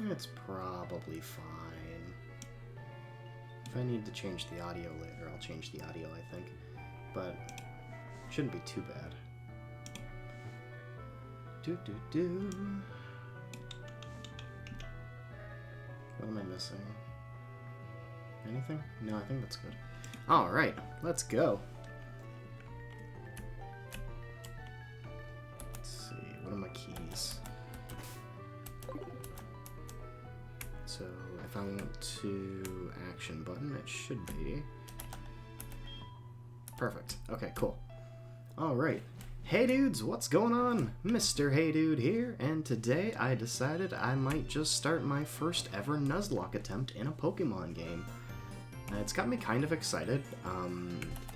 It's probably fine. If I need to change the audio later, I'll change the audio, I think. But shouldn't be too bad. Do. What am I missing? Anything? No, I think that's good. Alright, let's go. Let's see, what are my keys? So, if I went to action button, it should be... Perfect. Okay, cool. Alright. Hey dudes, what's going on? Mr. Hey Dude here, and today I decided I might just start my first ever Nuzlocke attempt in a Pokemon game. It's got me kind of excited.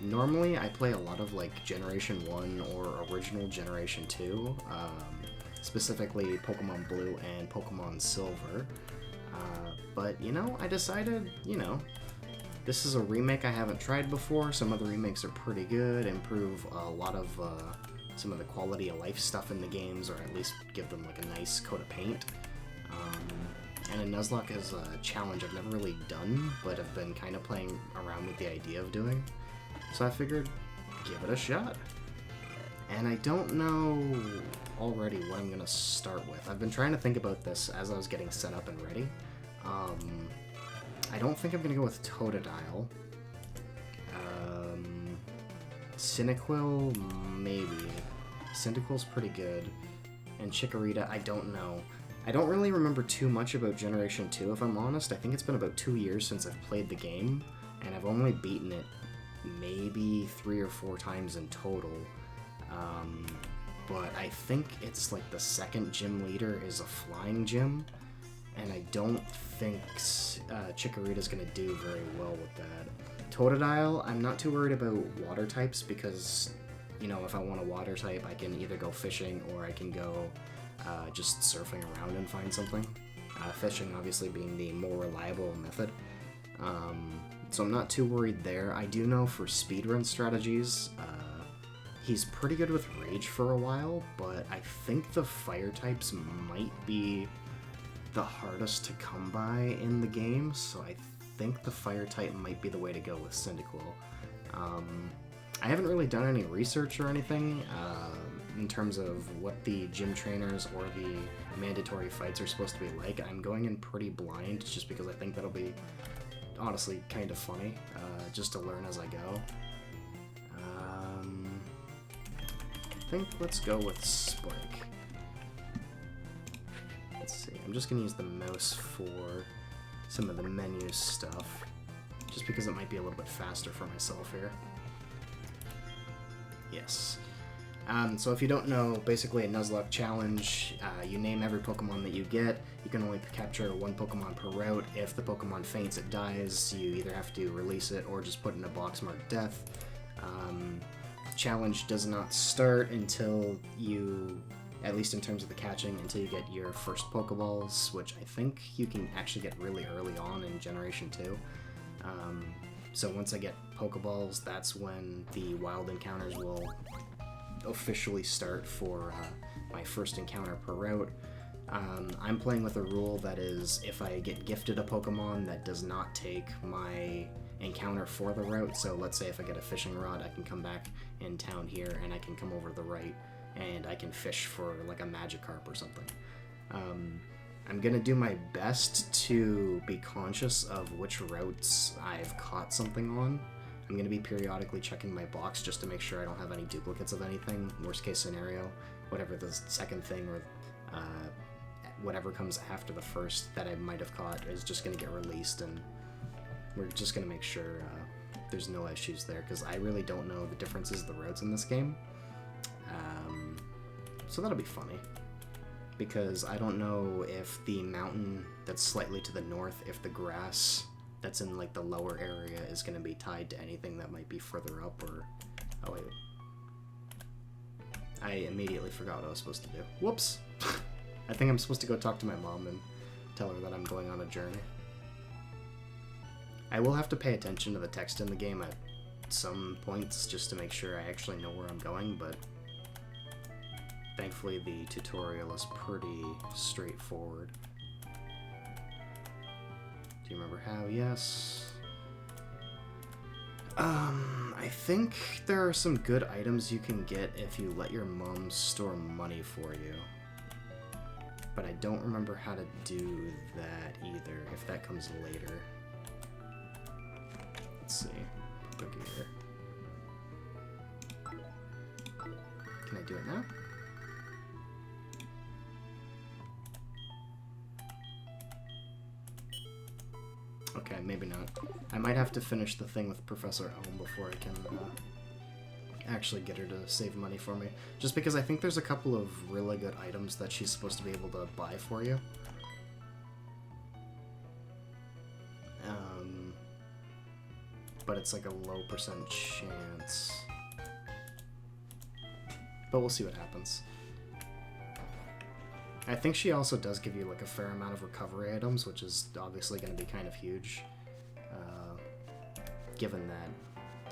Normally I play a lot of like Generation 1 or original Generation 2, specifically Pokemon Blue and Pokemon Silver. But, you know, I decided, you know, this is a remake I haven't tried before. Some of the remakes are pretty good, improve a lot of some of the quality of life stuff in the games, or at least give them like a nice coat of paint. And a Nuzlocke is a challenge I've never really done, but I've been kind of playing around with the idea of doing. So I figured, give it a shot. And I don't know already what I'm going to start with. I've been trying to think about this as I was getting set up and ready. I don't think I'm going to go with Totodile. Cyndaquil, maybe. Cyndaquil's pretty good. And Chikorita, I don't know. I don't really remember too much about Generation 2, if I'm honest. I think it's been about 2 years since I've played the game, and I've only beaten it maybe 3 or 4 times in total. But I think it's like the second gym leader is a flying gym, and I don't think Chikorita's going to do very well with that. Totodile, I'm not too worried about water types because, you know, if I want a water type, I can either go fishing or I can go just surfing around and find something. Fishing obviously being the more reliable method. So I'm not too worried there. I do know for speedrun strategies, he's pretty good with Rage for a while, but I think the fire types might be the hardest to come by in the game, so I think the fire type might be the way to go with Cyndaquil. I haven't really done any research or anything in terms of what the gym trainers or the mandatory fights are supposed to be like. I'm going in pretty blind just because I think that'll be honestly kind of funny, just to learn as I go. I think let's go with Spike. Let's see, I'm just going to use the mouse for some of the menu stuff, just because it might be a little bit faster for myself here. Yes. So if you don't know, basically a Nuzlocke challenge, you name every Pokemon that you get. You can only capture 1 Pokemon per route. If the Pokemon faints, it dies. You either have to release it or just put it in a box marked death. Challenge does not start until you, at least in terms of the catching, until you get your first Pokeballs, which I think you can actually get really early on in Generation 2. So once I get Pokeballs, that's when the wild encounters will officially start for my first encounter per route. I'm playing with a rule that is, if I get gifted a Pokemon that does not take my encounter for the route, so let's say if I get a fishing rod, I can come back in town here and I can come over to the right and I can fish for like a Magikarp or something. I'm gonna do my best to be conscious of which routes I've caught something on. I'm gonna be periodically checking my box just to make sure I don't have any duplicates of anything. Worst case scenario, whatever the second thing or whatever comes after the first that I might have caught is just gonna get released, and we're just gonna make sure there's no issues there, because I really don't know the differences of the routes in this game. So that'll be funny, because I don't know if the mountain that's slightly to the north, if the grass that's in like the lower area is going to be tied to anything that might be further up, or... Oh wait. I immediately forgot what I was supposed to do. Whoops! I think I'm supposed to go talk to my mom and tell her that I'm going on a journey. I will have to pay attention to the text in the game at some points just to make sure I actually know where I'm going, but thankfully the tutorial is pretty straightforward. you remember how, yes. I think there are some good items you can get if you let your mom store money for you. But I don't remember how to do that either, if that comes later. Let's see. Look here. Can I do it now? Okay, maybe not. I might have to finish the thing with Professor Elm before I can actually get her to save money for me. Just because I think there's a couple of really good items that she's supposed to be able to buy for you. But it's like a low % chance. But we'll see what happens. I think she also does give you like a fair amount of recovery items, which is obviously going to be kind of huge. Given that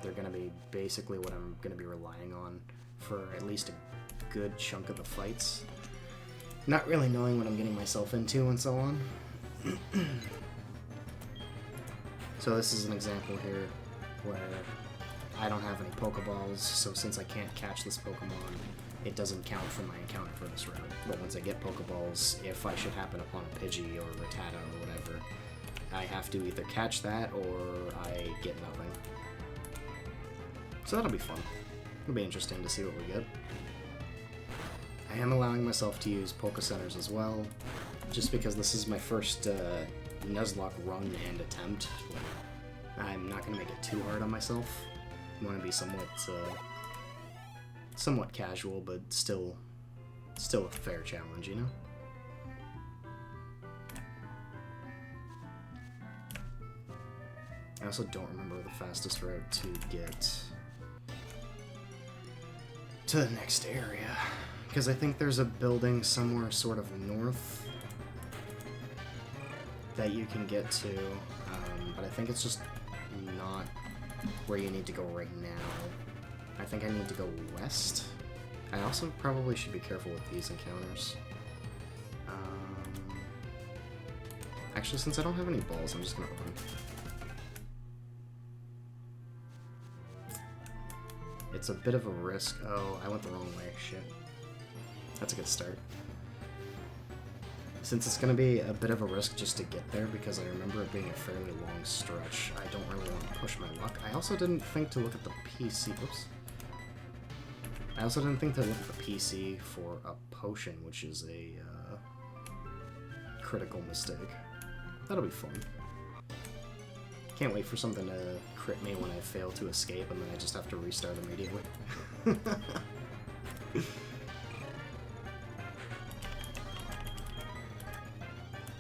they're going to be basically what I'm going to be relying on for at least a good chunk of the fights. Not really knowing what I'm getting myself into and so on. So this is an example here where I don't have any Pokeballs, so since I can't catch this Pokemon, it doesn't count for my encounter for this route. But once I get Pokeballs, if I should happen upon a Pidgey or Rattata or whatever, I have to either catch that or I get nothing. So that'll be fun. It'll be interesting to see what we get. I am allowing myself to use Poke Centers as well, just because this is my first Nuzlocke run and attempt. I'm not going to make it too hard on myself. I want to be somewhat casual, but still a fair challenge, you know? I also don't remember the fastest route to get to the next area, because I think there's a building somewhere sort of north that you can get to, but I think it's just not where you need to go right now. I think I need to go west. I also probably should be careful with these encounters. Actually, since I don't have any balls, I'm just gonna run. It's a bit of a risk. Oh, I went the wrong way. Shit. That's a good start. Since it's going to be a bit of a risk just to get there, because I remember it being a fairly long stretch, I don't really want to push my luck. I also didn't think to look at the PC. Oops. I also didn't think to look at the PC for a potion, which is a critical mistake. That'll be fun. Can't wait for something to crit me when I fail to escape, and then I just have to restart immediately.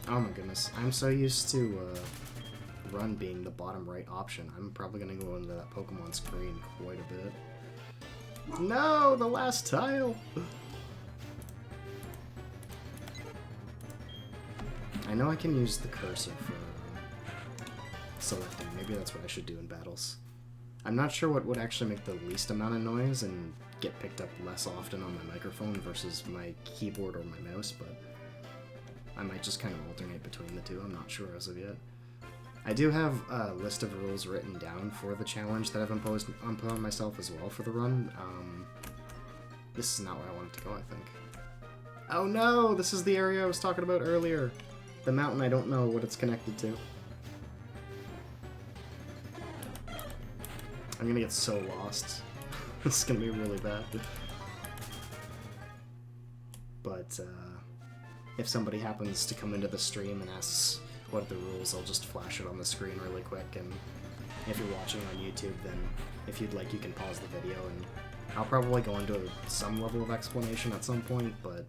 Oh my goodness, I'm so used to run being the bottom right option. I'm probably gonna go into that Pokemon screen quite a bit. No, the last tile! I know I can use the cursor for selecting. Maybe that's what I should do in battles. I'm not sure what would actually make the least amount of noise and get picked up less often on my microphone versus my keyboard or my mouse, but I might just kind of alternate between the two. I'm not sure as of yet. I do have a list of rules written down for the challenge that I've imposed upon myself as well for the run. This is not where I wanted to go, I think. Oh no! This is the area I was talking about earlier. The mountain I don't know what it's connected to. I'm gonna get so lost. This is gonna be really bad. But, if somebody happens to come into the stream and asks what are the rules, I'll just flash it on the screen really quick, and if you're watching on YouTube, then if you'd like, you can pause the video, and I'll probably go into some level of explanation at some point, but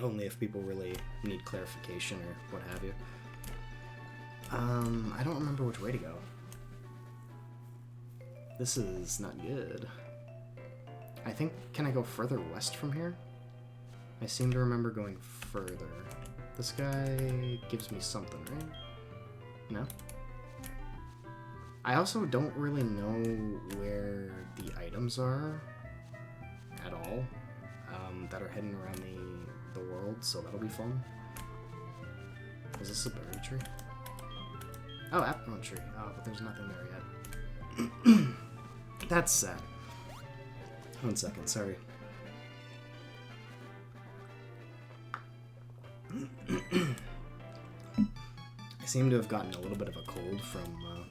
only if people really need clarification or what have you. I don't remember which way to go. This is not good. I think, can I go further west from here? I seem to remember going further. This guy gives me something, right? No? I also don't really know where the items are at all that are hidden around the world, so that'll be fun. Is this a berry tree? Oh, Ep.1 tree. Oh, but there's nothing there yet. That's sad. 1 second, sorry. I seem to have gotten a little bit of a cold from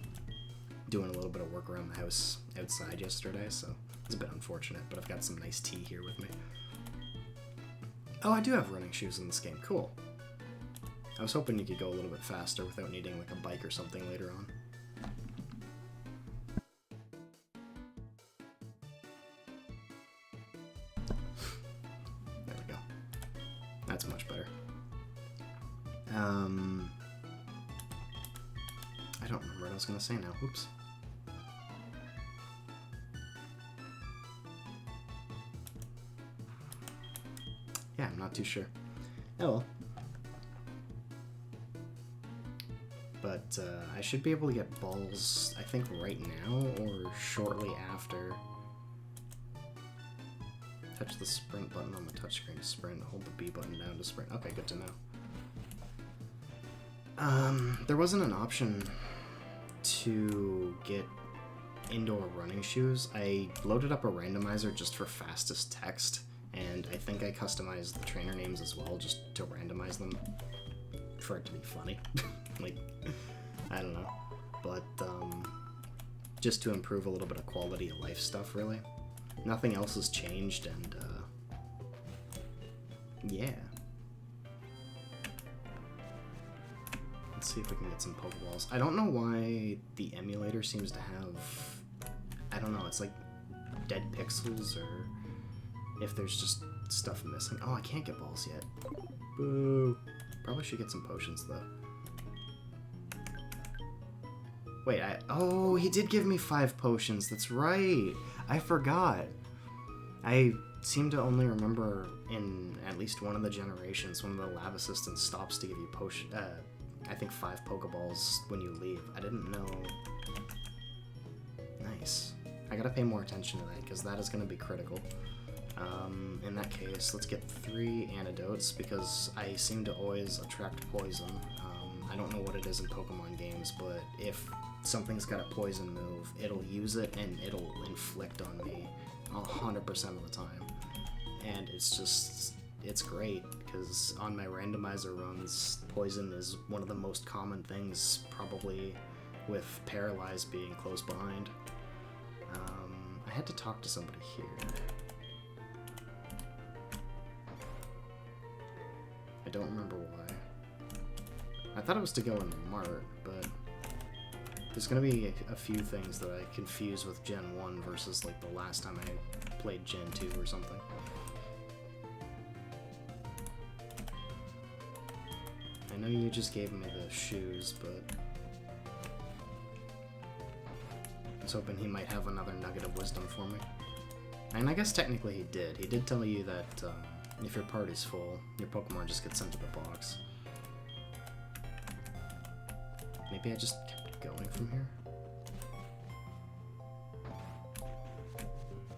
doing a little bit of work around the house outside yesterday, so it's a bit unfortunate, but I've got some nice tea here with me. Oh, I do have running shoes in this game. Cool. I was hoping you could go a little bit faster without needing like a bike or something later on. There we go. That's much better. I don't remember what I was going to say now. Oops. Yeah, I'm not too sure. Oh well. But I should be able to get balls, I think, right now or shortly after. Touch the sprint button on the touchscreen to sprint. Hold the B button down to sprint. Okay, good to know. There wasn't an option to get indoor running shoes. I loaded up a randomizer just for fastest text, and I think I customized the trainer names as well just to randomize them for it to be funny. Like, I don't know. But, just to improve a little bit of quality of life stuff, really. Nothing else has changed, and, yeah. Let's see if we can get some Pokeballs. I don't know why the emulator seems to have, I don't know, it's like dead pixels, or if there's just stuff missing. Oh, I can't get balls yet. Boo. Probably should get some potions, though. Wait, oh, he did give me 5 potions. That's right. I forgot. I seem to only remember in at least one of the generations when the lab assistant stops to give you I think 5 Pokeballs when you leave. I didn't know. Nice. I gotta pay more attention to that because that is gonna be critical. In that case, let's get 3 antidotes because I seem to always attract poison. I don't know what it is in Pokemon games, but if something's got a poison move, it'll use it and it'll inflict on me 100% of the time. And it's great because on my randomizer runs, poison is one of the most common things, probably with Paralyzed being close behind. I had to talk to somebody here. I don't remember why. I thought it was to go in the Mart, but there's gonna be a few things that I confuse with Gen 1 versus like the last time I played Gen 2 or something. I know you just gave me the shoes, but I was hoping he might have another nugget of wisdom for me. And I guess technically he did. He did tell you that if your party's full, your Pokemon just gets sent to the box. Maybe I just kept going from here?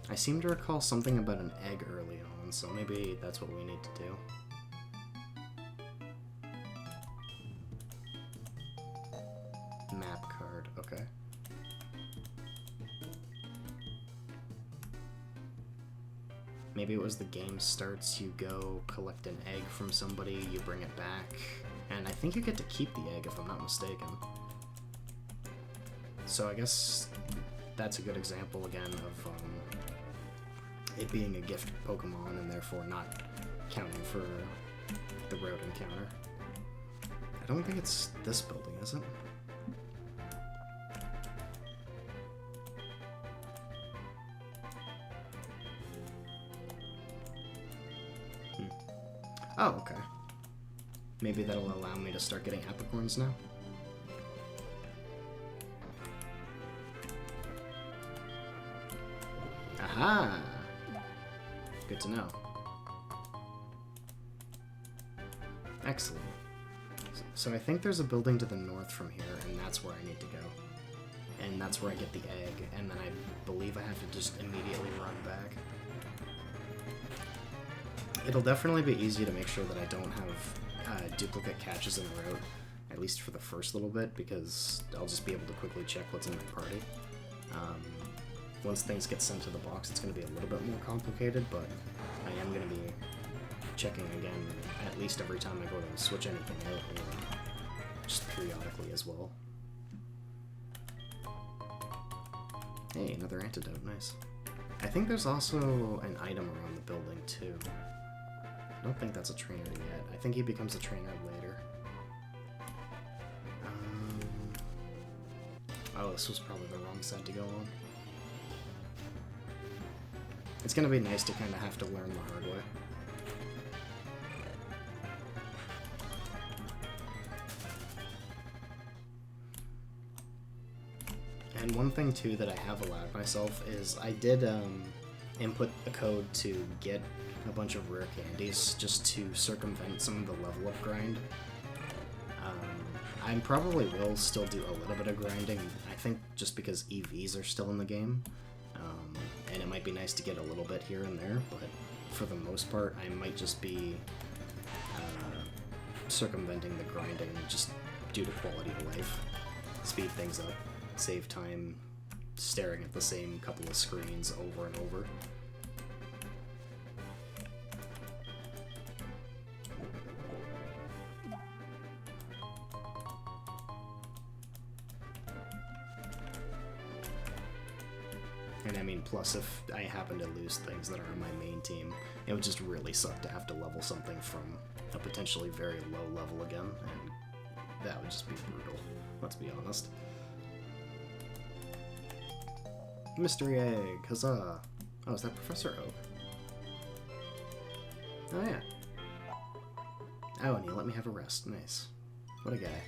I seem to recall something about an egg early on, so maybe that's what we need to do. Map card, okay. Maybe it was the game starts, you go collect an egg from somebody, you bring it back, and I think you get to keep the egg if I'm not mistaken. So I guess that's a good example again of it being a gift Pokemon and therefore not counting for the road encounter. I don't think it's this building, is it? Oh, okay. Maybe that'll allow me to start getting apricorns now. Aha! Good to know. Excellent. So I think there's a building to the north from here, and that's where I need to go. And that's where I get the egg, and then I believe I have to just immediately run back. It'll definitely be easy to make sure that I don't have duplicate catches in the route. at least for the first little bit, because I'll just be able to quickly check what's in my party. Once things get sent to the box, it's going to be a little bit more complicated, but I am going to be checking again at least every time I go to switch anything out, or just periodically as well. Hey, another antidote, nice. I think there's also an item around the building too. I don't think that's a trainer yet. I think he becomes a trainer later. Oh, this was probably the wrong side to go on. It's gonna be nice to kind of have to learn the hard way. And one thing too that I have allowed myself is I did input a code to get a bunch of rare candies just to circumvent some of the level up grind. I probably will still do a little bit of grinding, I think just because EVs are still in the game, and it might be nice to get a little bit here and there, but for the most part I might just be circumventing the grinding just due to quality of life. Speed things up, save time staring at the same couple of screens over and over. And I mean, plus if I happen to lose things that are on my main team, it would just really suck to have to level something from a potentially very low level again, and that would just be brutal, let's be honest. Mystery egg, huzzah! Oh, is that Professor Oak? Oh yeah. Oh, and he let me have a rest, nice. What a guy.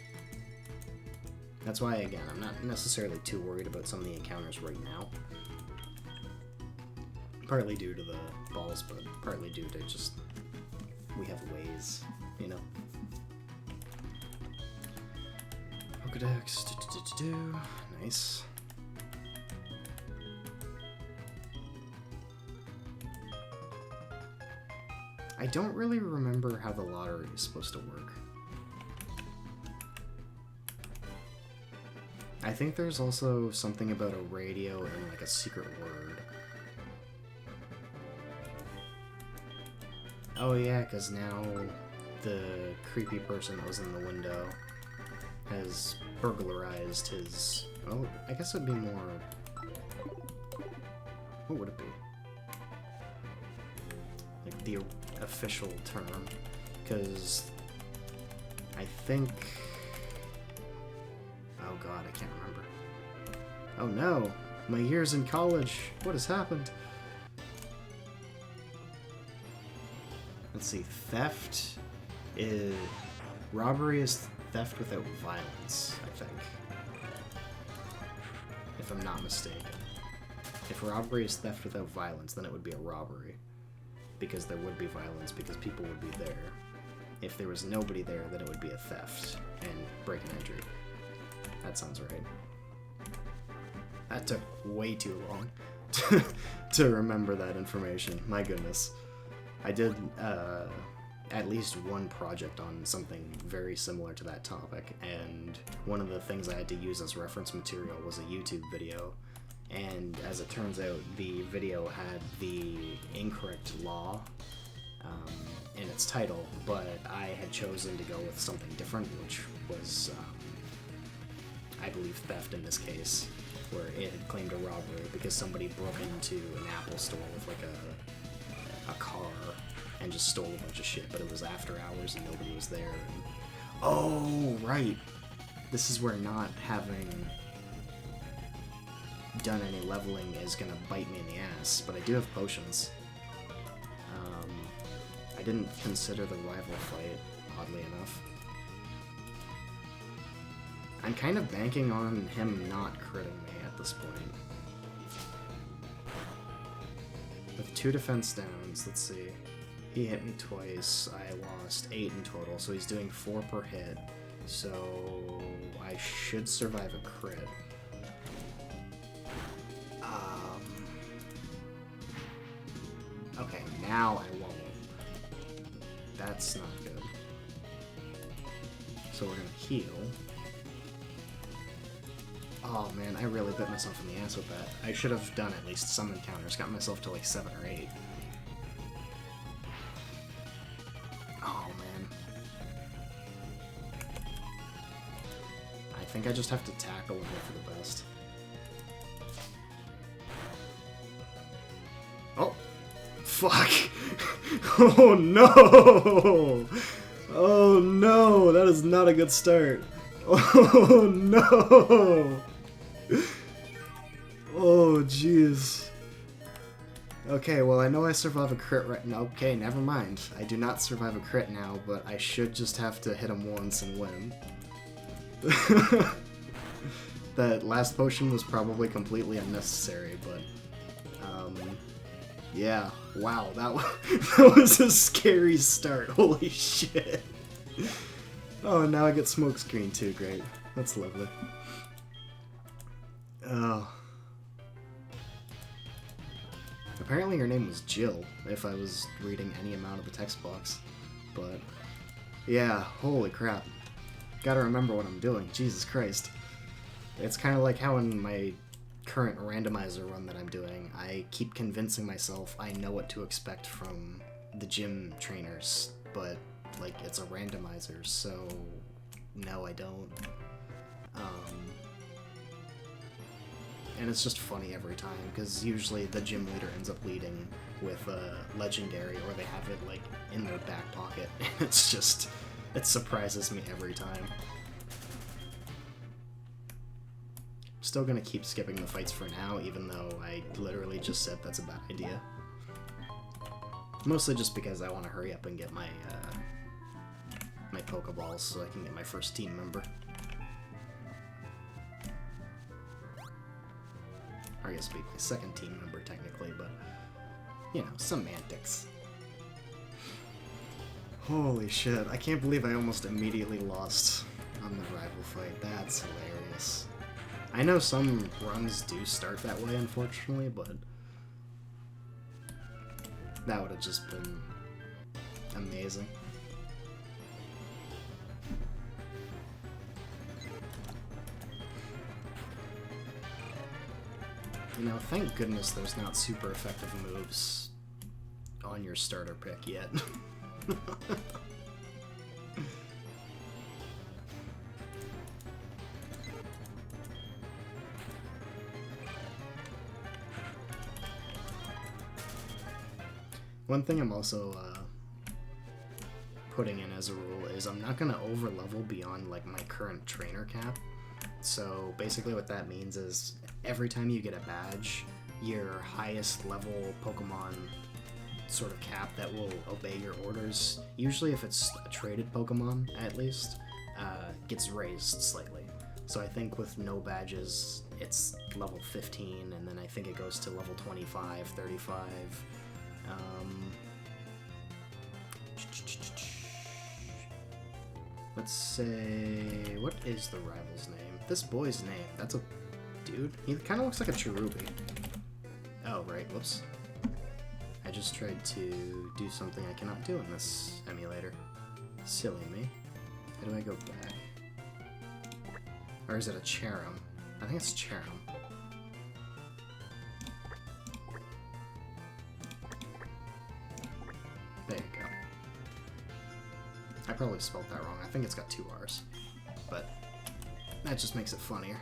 That's why, again, I'm not necessarily too worried about some of the encounters right now. Partly due to the balls, but partly due to just, we have ways, you know? Pokedex, nice. I don't really remember how the lottery is supposed to work. I think there's also something about a radio and like a secret word. Oh yeah, because now the creepy person that was in the window has burglarized his... Oh, I guess it'd be more... What would it be? Like the official term, because I think... Oh god, I can't remember. Oh no! My years in college! What has happened? Let's see, theft is... Robbery is theft without violence, I think. If I'm not mistaken. If robbery is theft without violence, then it would be a robbery. Because there would be violence, because people would be there. If there was nobody there, then it would be a theft and break and entry. That sounds right. That took way too long to remember that information. My goodness. I did at least one project on something very similar to that topic, and one of the things I had to use as reference material was a YouTube video. And as it turns out, the video had the incorrect law in its title, but I had chosen to go with something different, which was, I believe, theft in this case, where it had claimed a robbery because somebody broke into an Apple store with like a car and just stole a bunch of shit, but it was after hours and nobody was there. And... Oh, right! This is where not having done any leveling is gonna bite me in the ass, but I do have potions. I didn't consider the rival fight, oddly enough. I'm kind of banking on him not critting me at this point. With 2 defense downs, let's see. He hit me twice, I lost 8 in total, so he's doing 4 per hit. So I should survive a crit. Okay, now I won't. That's not good. So we're gonna heal. Oh man, I really bit myself in the ass with that. I should have done at least some encounters, got myself to like 7 or 8. Oh man. I think I just have to tackle and hope for the best. Oh! Fuck! Oh no! Oh no! That is not a good start. Oh no! Oh jeez. Okay, well I know I survive a crit right now. Okay, never mind. I do not survive a crit now, but I should just have to hit him once and win. That last potion was probably completely unnecessary, but yeah, wow, that was a scary start. Holy shit. Oh, and now I get smokescreen too, great. That's lovely. Oh. Apparently her name was Jill, if I was reading any amount of the text box. But, yeah, holy crap. Gotta remember what I'm doing, Jesus Christ. It's kind of like how in my current randomizer run that I'm doing, I keep convincing myself I know what to expect from the gym trainers, but, like, it's a randomizer, so no, I don't. And it's just funny every time, because usually the gym leader ends up leading with a legendary, or they have it, like, in their back pocket, and it's just, it surprises me every time. Still gonna keep skipping the fights for now, even though I literally just said that's a bad idea. Mostly just because I want to hurry up and get my, my Pokeballs so I can get my first team member. Or I guess it'd be my second team member technically, but, you know, semantics. Holy shit, I can't believe I almost immediately lost on the rival fight. That's hilarious. I know some runs do start that way, unfortunately, but that would have just been amazing. You know, thank goodness there's not super effective moves on your starter pick yet. One thing I'm also putting in as a rule is I'm not going to over-level beyond like my current trainer cap. So basically what that means is every time you get a badge, your highest level Pokemon sort of cap that will obey your orders, usually if it's a traded Pokemon at least, gets raised slightly. So I think with no badges, it's level 15, and then I think it goes to level 25, 35. Let's say, what is the rival's name? This boy's name, that's a dude? He kind of looks like a Cherubi. Oh, right, whoops. I just tried to do something I cannot do in this emulator. Silly me. How do I go back? Or is it a Cherum? I think it's Cherum. There you go. I probably spelled that wrong. I think it's got 2 R's. But that just makes it funnier.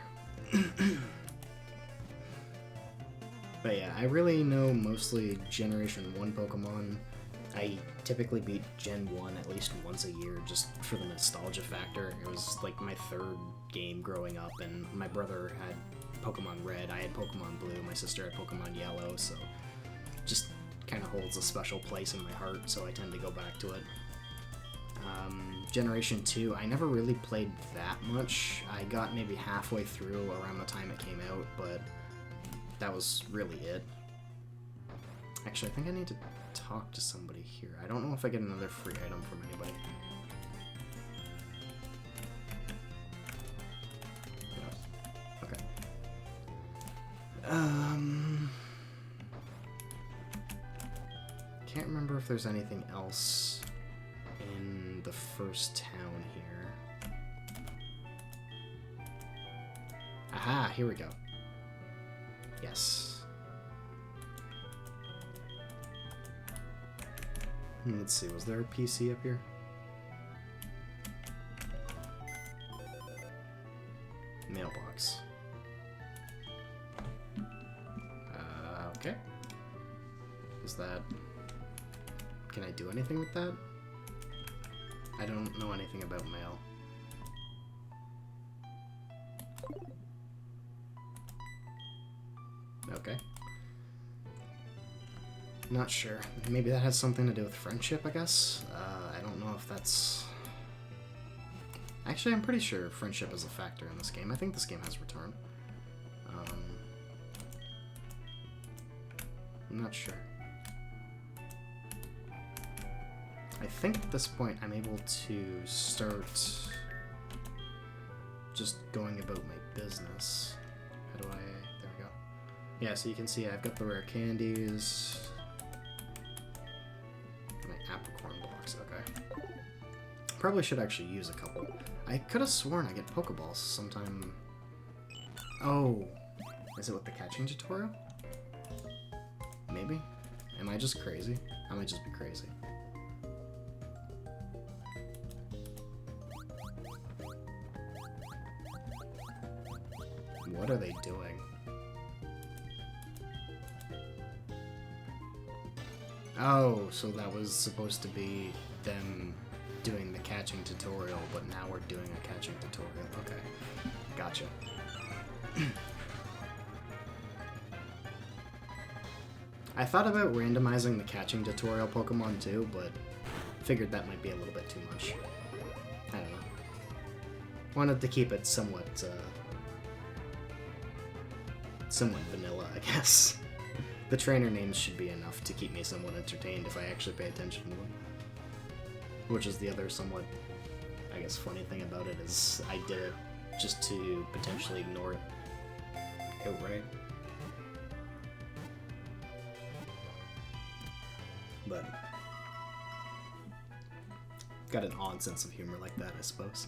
But yeah, I really know mostly Generation 1 Pokemon. I typically beat Gen 1 at least once a year just for the nostalgia factor. It was like my 3rd game growing up, and my brother had Pokemon Red, I had Pokemon Blue, my sister had Pokemon Yellow, so just kind of holds a special place in my heart, so I tend to go back to it. Generation 2, I never really played that much. I got maybe halfway through around the time it came out, but that was really it. Actually, I think I need to talk to somebody here. I don't know if I get another free item from anybody. Okay. Can't remember if there's anything else in the first town here. Aha, here we go. Yes. Let's see, was there a PC up here? Mailbox. Okay. Is that... Can I do anything with that? I don't know anything about mail. Okay. Not sure. Maybe that has something to do with friendship, I guess? I don't know if that's... Actually, I'm pretty sure friendship is a factor in this game. I think this game has return. I'm not sure. I think at this point I'm able to start just going about my business. How do I... There we go. Yeah, so you can see I've got the rare candies. My apricorn box, okay. Probably should actually use a couple. I could have sworn I get Pokeballs sometime... Oh! Is it with the catching tutorial? Maybe? Am I just crazy? I might just be crazy. What are they doing? Oh, so that was supposed to be them doing the catching tutorial, but now we're doing a catching tutorial. Okay, gotcha. I thought about randomizing the catching tutorial Pokemon too, but figured that might be a little bit too much. I don't know. Wanted to keep it somewhat vanilla, I guess. The trainer names should be enough to keep me somewhat entertained if I actually pay attention to them. Which is the other somewhat, I guess, funny thing about it is I did it just to potentially ignore it outright. But got an odd sense of humor like that, I suppose.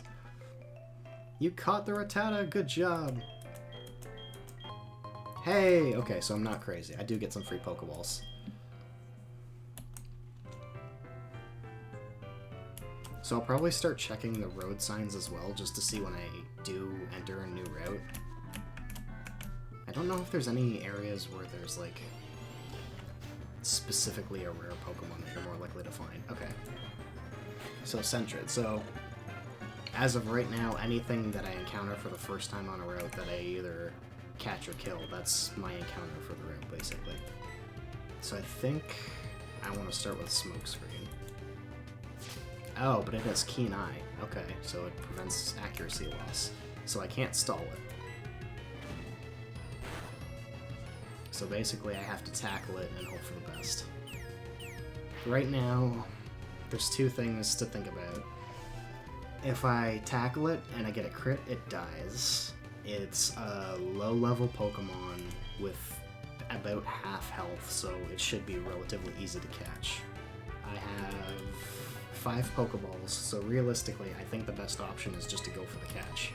You caught the Rattata, good job! Hey! Okay, so I'm not crazy. I do get some free Pokeballs. So I'll probably start checking the road signs as well, just to see when I do enter a new route. I don't know if there's any areas where there's, like, specifically a rare Pokemon that you're more likely to find. Okay. So Sentret. So, as of right now, anything that I encounter for the first time on a route that I either catch or kill, that's my encounter for the route, basically. So I think I want to start with Smokescreen. Oh, but it has Keen Eye. Okay, so it prevents accuracy loss. So I can't stall it. So basically I have to tackle it and hope for the best. Right now, there's two things to think about. If I tackle it and I get a crit, it dies. It's a low-level Pokemon with about half health, so it should be relatively easy to catch. I have 5 Pokeballs, so realistically, I think the best option is just to go for the catch.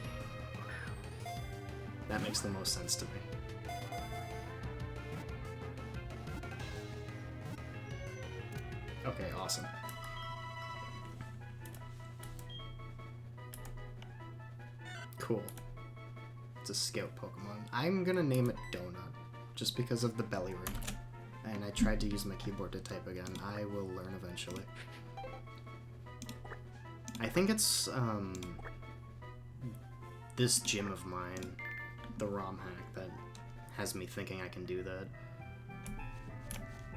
That makes the most sense to me. Okay, awesome. Cool. It's a scout Pokemon. I'm gonna name it Donut, just because of the belly ring. And I tried to use my keyboard to type again. I will learn eventually. I think it's, this gym of mine, the ROM hack, that has me thinking I can do that.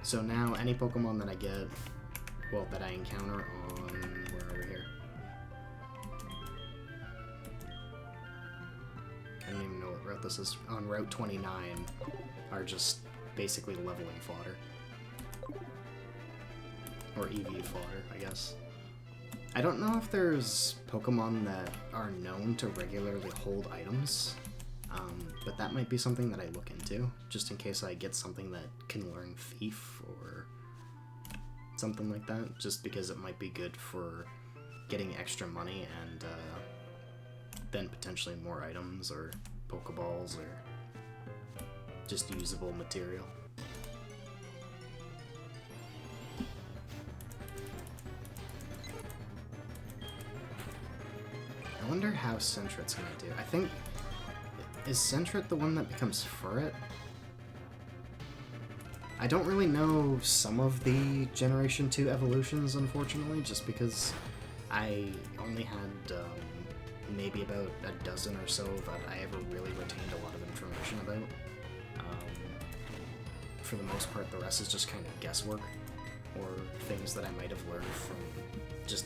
So now, any Pokemon that I get, well, that I encounter on, where are we here? I don't even know what route this is. On Route 29 are just basically leveling fodder. Or EV fodder, I guess. I don't know if there's Pokemon that are known to regularly hold items, but that might be something that I look into, just in case I get something that can learn Thief or something like that, just because it might be good for getting extra money and then potentially more items or Pokeballs or just usable material. I wonder how Sentret's gonna do. I think... Is Sentret the one that becomes Furret? I don't really know some of the Generation 2 evolutions, unfortunately, just because I only had maybe about a dozen or so that I ever really retained a lot of information about. For the most part, the rest is just kind of guesswork, or things that I might have learned from just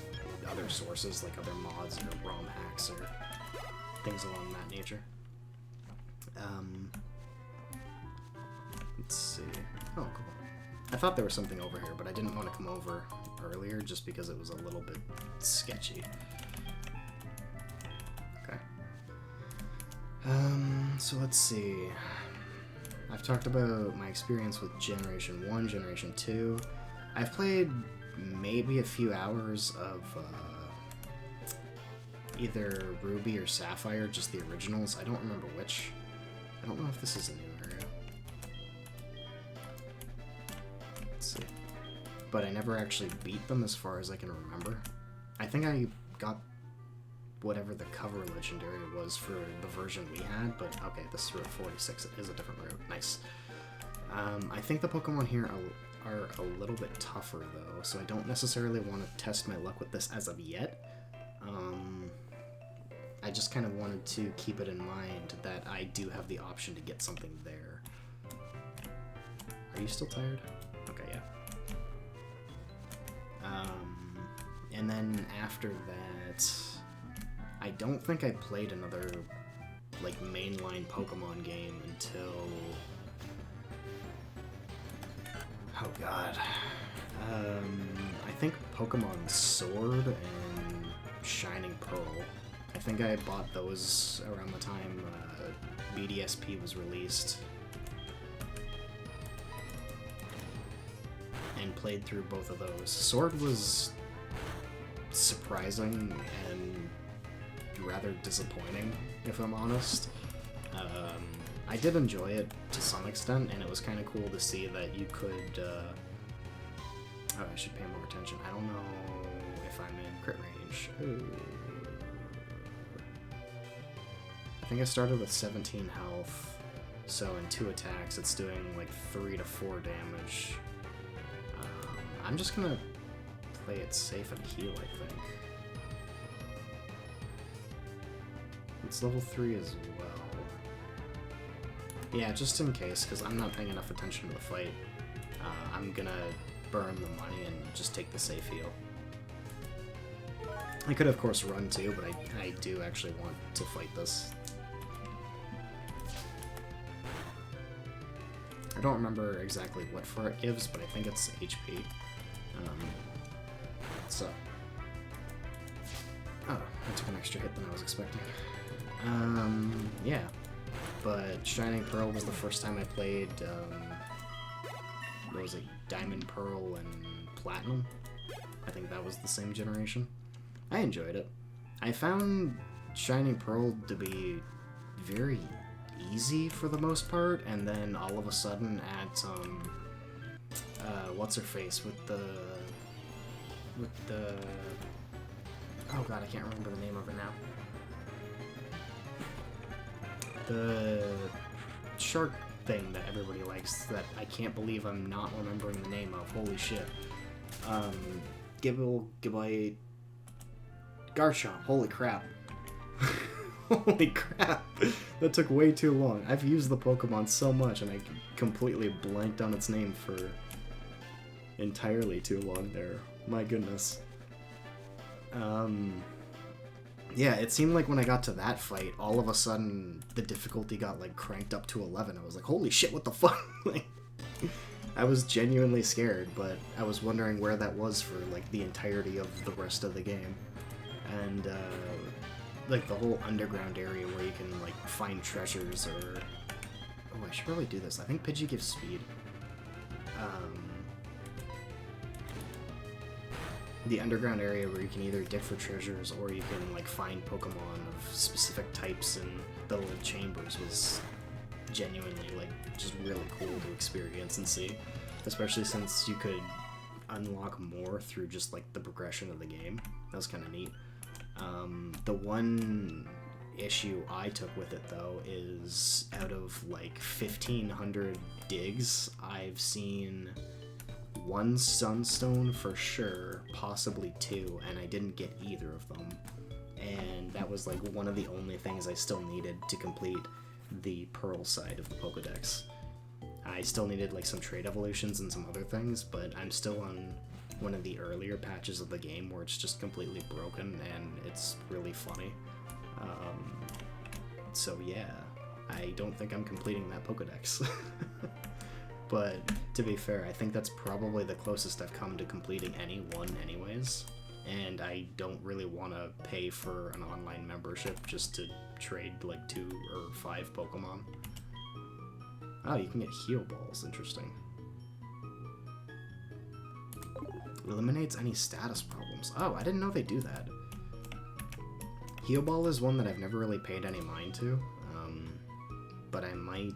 other sources, like other mods or ROM hacks or things along that nature. Let's see. Oh, cool. I thought there was something over here, but I didn't want to come over earlier just because it was a little bit sketchy. Okay. So let's see. I've talked about my experience with Generation 1, Generation 2. I've played maybe a few hours of either Ruby or Sapphire, just the originals. I don't remember which. I don't know if this is a new area. Let's see. But I never actually beat them as far as I can remember. I think I got whatever the cover legendary was for the version we had, but okay, this is Route 46. It is a different route. Nice. I think the Pokemon here are a little bit tougher, though, so I don't necessarily want to test my luck with this as of yet. I just kind of wanted to keep it in mind that I do have the option to get something there. Are you still tired? Okay, yeah. And then after that, I don't think I played another, like, mainline Pokemon game until... Oh god. I think Pokemon Sword and Shining Pearl. I think I bought those around the time BDSP was released. And played through both of those. Sword was surprising and rather disappointing, if I'm honest. I did enjoy it to some extent, and it was kind of cool to see that you could... Oh, I should pay more attention. I don't know if I'm in crit range. Ooh. I think I started with 17 health, so in 2 attacks it's doing like 3 to 4 damage. I'm just gonna play it safe and heal, I think. It's level 3 as well. Yeah, just in case, because I'm not paying enough attention to the fight. I'm gonna burn the money and just take the safe heal. I could, of course, run too, but I do actually want to fight this. I don't remember exactly what for it gives, but I think it's HP. So... Oh, I took an extra hit than I was expecting. Yeah. But Shining Pearl was the first time I played, what was it, Diamond, Pearl, and Platinum? I think that was the same generation. I enjoyed it. I found Shining Pearl to be very easy for the most part, and then all of a sudden at, what's-her-face, with the... Oh god, I can't remember the name of it now. The shark thing that everybody likes that I can't believe I'm not remembering the name of. Holy shit. Gibbly... Garchomp. Holy crap. Holy crap. That took way too long. I've used the Pokemon so much and I completely blanked on its name for entirely too long there. My goodness. Yeah, it seemed like when I got to that fight, all of a sudden the difficulty got like cranked up to 11. I was like, holy shit, what the fuck? Like, I was genuinely scared, but I was wondering where that was for like the entirety of the rest of the game. And like the whole underground area where you can like find treasures or... Oh, I should really do this. I think Pidgey gives speed. the underground area where you can either dig for treasures or you can like find Pokemon of specific types in the little chambers was genuinely like just really cool to experience and see, especially since you could unlock more through just like the progression of the game. That was kind of neat. The one issue I took with it though is out of like 1,500 digs, I've seen one sunstone for sure, possibly two, and I didn't get either of them. And that was like one of the only things I still needed to complete the Pearl side of the Pokedex. I still needed like some trait evolutions and some other things, but I'm still on one of the earlier patches of the game where it's just completely broken and it's really funny. So yeah, I don't think I'm completing that Pokedex. But to be fair, I think that's probably the closest I've come to completing any one anyways. And I don't really want to pay for an online membership just to trade like 2 or 5 Pokemon. Oh, you can get heal balls, interesting. Eliminates any status problems. Oh, I didn't know they do that. Heal ball is one that I've never really paid any mind to, but I might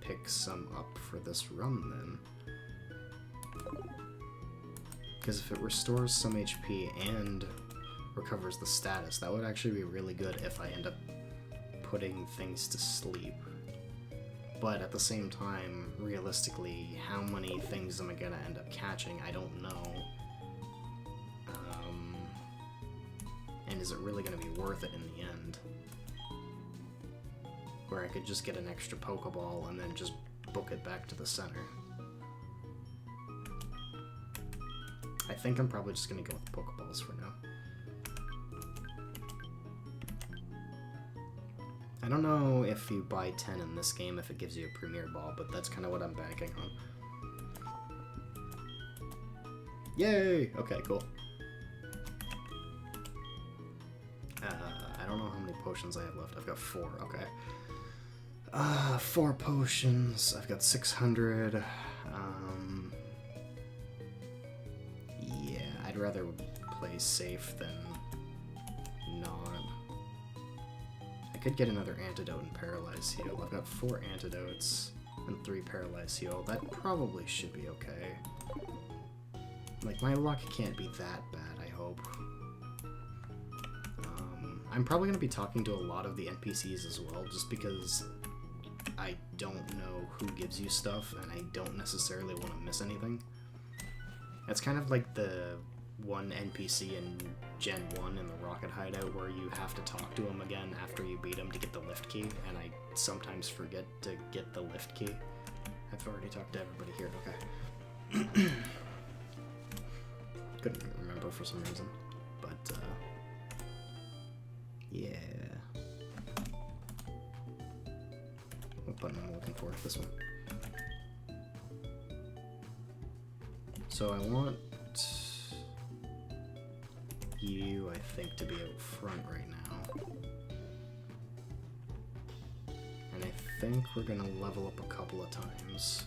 pick some up for this run then. Because if it restores some HP and recovers the status, that would actually be really good if I end up putting things to sleep. But at the same time, realistically, how many things am I gonna end up catching? I don't know. And is it really gonna be worth it in the end? Where I could just get an extra Pokeball and then just book it back to the center. I think I'm probably just gonna go with Pokeballs for now. I don't know if you buy 10 in this game if it gives you a Premier Ball, but that's kind of what I'm banking on. Yay! Okay, cool. I don't know how many potions I have left. I've got 4, okay. 4 potions. I've got 600. Yeah, I'd rather play safe than not. I could get another antidote and paralyze heal. I've got 4 antidotes and 3 paralyze heal. That probably should be okay. Like, my luck can't be that bad, I hope. I'm probably going to be talking to a lot of the NPCs as well, just because I don't know who gives you stuff, and I don't necessarily want to miss anything. It's kind of like the one NPC in Gen 1 in the Rocket Hideout where you have to talk to him again after you beat him to get the lift key, and I sometimes forget to get the lift key. I've already talked to everybody here, okay. Couldn't remember for some reason, but yeah. What button am I looking for? This one. So I want you, I think, to be out front right now. And I think we're gonna level up a couple of times.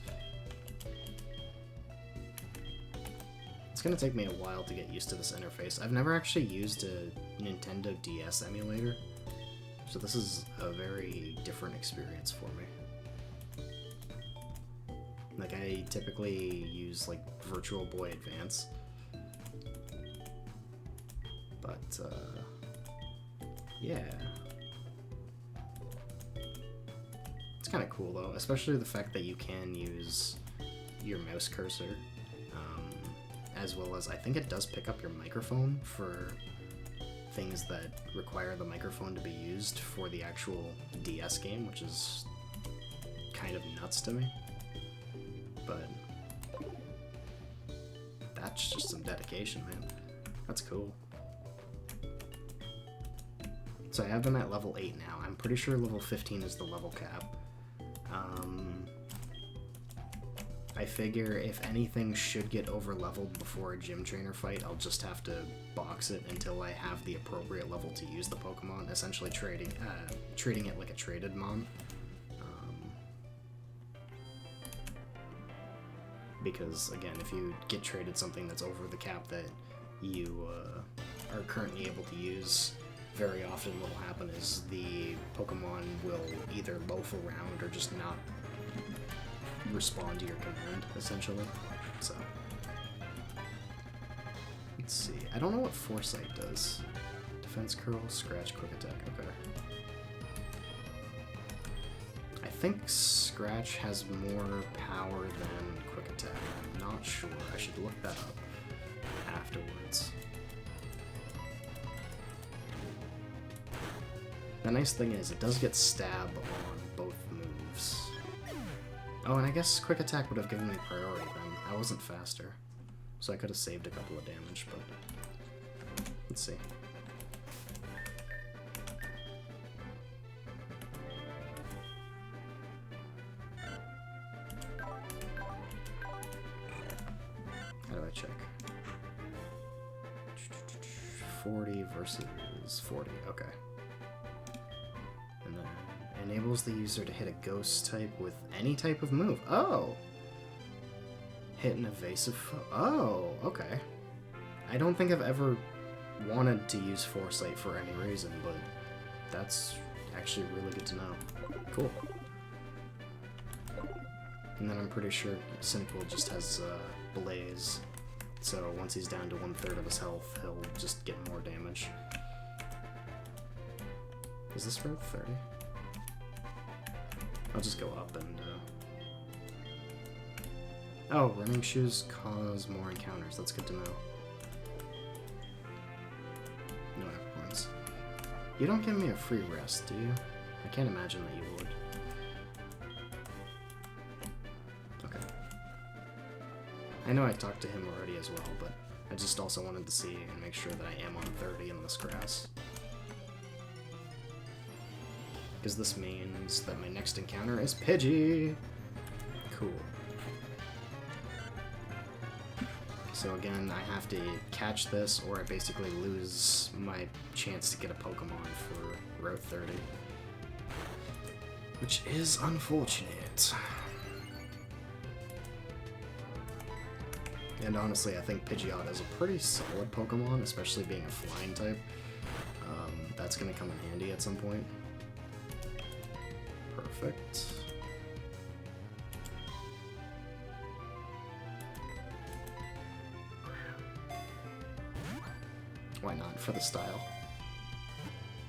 It's gonna take me a while to get used to this interface. I've never actually used a Nintendo DS emulator, so this is a very different experience for me. Like, I typically use, like, Virtual Boy Advance. But, yeah. It's kind of cool, though, especially the fact that you can use your mouse cursor, as well as, I think it does pick up your microphone for things that require the microphone to be used for the actual DS game, which is kind of nuts to me. But that's just some dedication, man. That's cool. So I have them at level 8 now. I'm pretty sure level 15 is the level cap. I figure if anything should get over-leveled before a gym trainer fight, I'll just have to box it until I have the appropriate level to use the Pokemon, essentially treating it like a traded mon. Because, again, if you get traded something that's over the cap that you are currently able to use, very often what will happen is the Pokemon will either loaf around or just not respond to your command, essentially. So, let's see. I don't know what Foresight does. Defense Curl, Scratch, Quick Attack. Okay. I think Scratch has more power than Quick Attack. I'm not sure. I should look that up afterwards. The nice thing is, it does get Stab on both moves. Oh, and I guess Quick Attack would have given me priority then. I wasn't faster. So I could have saved a couple of damage, but... let's see. How do I check? 40 versus 40, okay. And then enables the user to hit a ghost type with any type of move. Oh! Hit an evasive foe. Oh, okay. I don't think I've ever wanted to use Foresight for any reason, but that's actually really good to know. Cool. And then I'm pretty sure Cyndaquil just has Blaze, so once he's down to 1/3 of his health, he'll just get more damage. Is this route 30? I'll just go up and... Oh, running shoes cause more encounters. That's good to know. No apricorns. You don't give me a free rest, do you? I can't imagine that you would. Okay. I know I talked to him already as well, but I just also wanted to see and make sure that I am on 30 in this grass. Because this means that my next encounter is Pidgey! Cool. So again, I have to catch this, or I basically lose my chance to get a Pokemon for Route 30. Which is unfortunate. And honestly, I think Pidgeot is a pretty solid Pokemon, especially being a flying type. That's going to come in handy at some point. Perfect. Why not, for the style.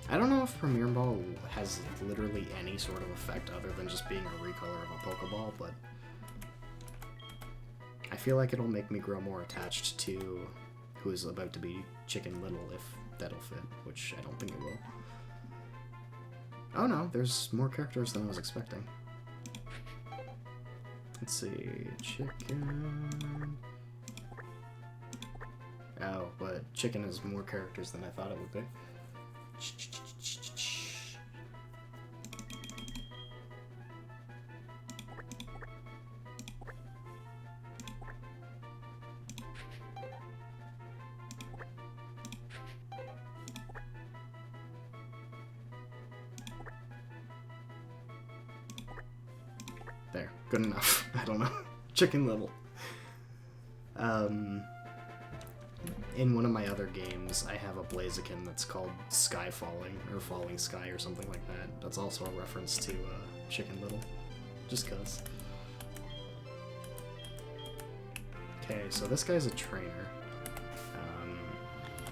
I don't know if Premier Ball has literally any sort of effect other than just being a recolor of a Pokeball, but I feel like it'll make me grow more attached to who is about to be Chicken Little, if that'll fit, which I don't think it will. Oh no, there's more characters than I was expecting. Let's see, Chicken... Oh, but Chicken has more characters than I thought it would be. There, good enough. I don't know. Chicken Little. In one of my other games, I have a Blaziken that's called Sky Falling, or Falling Sky, or something like that. That's also a reference to Chicken Little. Just cuz. Okay, so this guy's a trainer.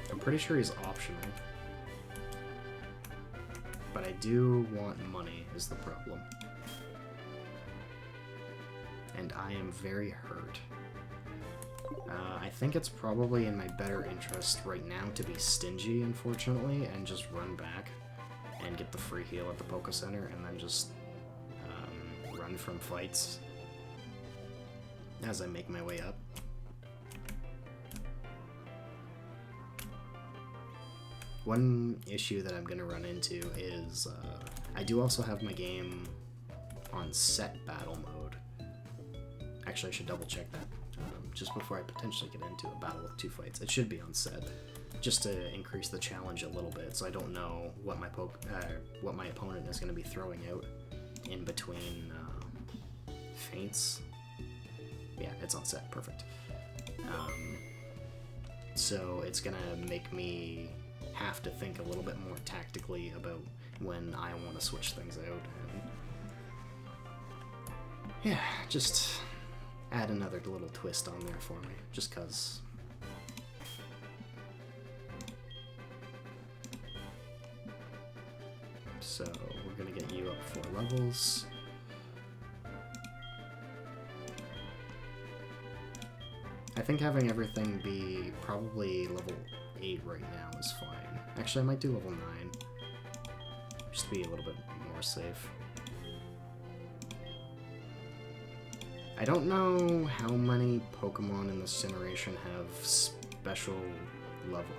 I'm pretty sure he's optional. But I do want money, is the problem. And I am very hurt. I think it's probably in my better interest right now to be stingy, unfortunately, and just run back and get the free heal at the Poké Center, and then just run from fights as I make my way up. One issue that I'm going to run into is I do also have my game on set battle mode. Actually, I should double check that. Just before I potentially get into a battle with 2 fights. It should be on set, just to increase the challenge a little bit, so I don't know what my what my opponent is going to be throwing out in between feints. Yeah, it's on set. Perfect. so it's gonna make me have to think a little bit more tactically about when I want to switch things out. And yeah, just add another little twist on there for me, just cause. So we're gonna get you up 4 levels. I think having everything be probably level 8 right now is fine. Actually, I might do level 9, just to be a little bit more safe. I don't know how many Pokemon in this generation have special level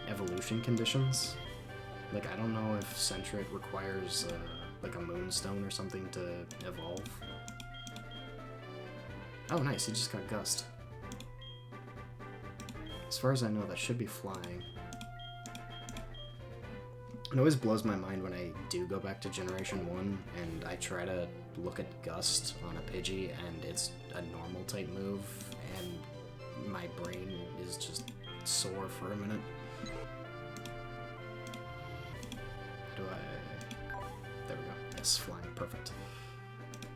evolution conditions. Like, I don't know if Sentret requires like a Moonstone or something to evolve. Oh, nice! He just got Gust. As far as I know, that should be flying. It always blows my mind when I do go back to Generation 1 and I try to look at Gust on a Pidgey and it's a normal type move and my brain is just sore for a minute. How do I... There we go. Yes, flying. Perfect.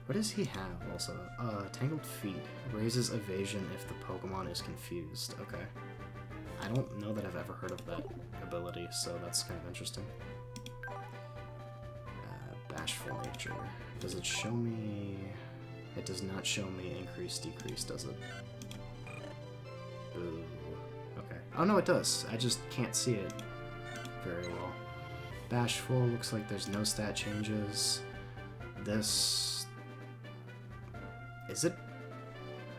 What does he have also? Tangled Feet. Raises evasion if the Pokemon is confused. Okay. I don't know that I've ever heard of that ability, so that's kind of interesting. Bashful Nature. Does it show me... It does not show me increase, decrease, does it? Boo. Okay. Oh no, it does. I just can't see it very well. Bashful, looks like there's no stat changes. This... Is it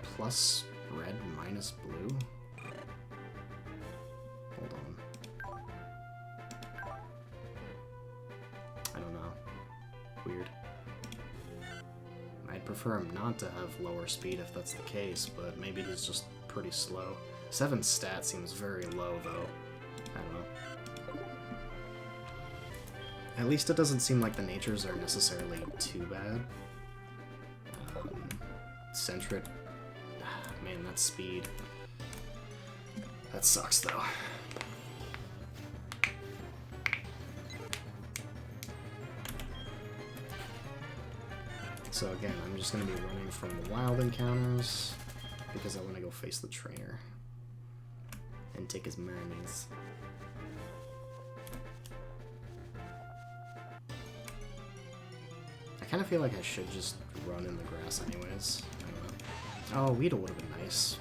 plus red minus blue? Hold on. I don't know. Weird. I'd prefer him not to have lower speed if that's the case, but maybe he's just pretty slow. 7 stat seems very low, though. I don't know. At least it doesn't seem like the natures are necessarily too bad. Sentret. Man, that's speed. That sucks, though. So again, I'm just going to be running from the wild encounters because I want to go face the trainer and take his manis. I kind of feel like I should just run in the grass anyways. I don't know. Oh, Weedle would have been nice.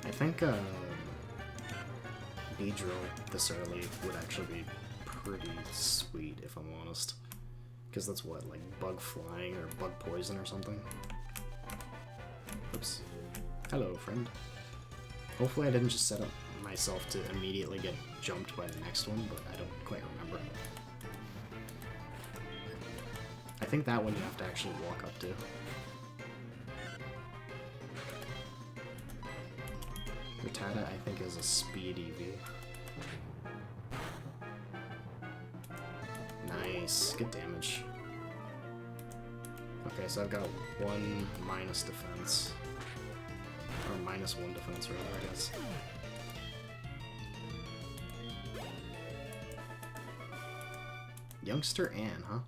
I think Beedrill this early would actually be pretty sweet, if I'm honest. Because that's what, like bug flying or bug poison or something? Oops. Hello, friend. Hopefully I didn't just set up myself to immediately get jumped by the next one, but I don't quite remember. I think that one you have to actually walk up to. Rattata, I think, is a speed EV. Nice. Good damage. Okay, so I've got 1 minus defense. Or minus 1 defense, rather, I guess. Youngster Ann, huh?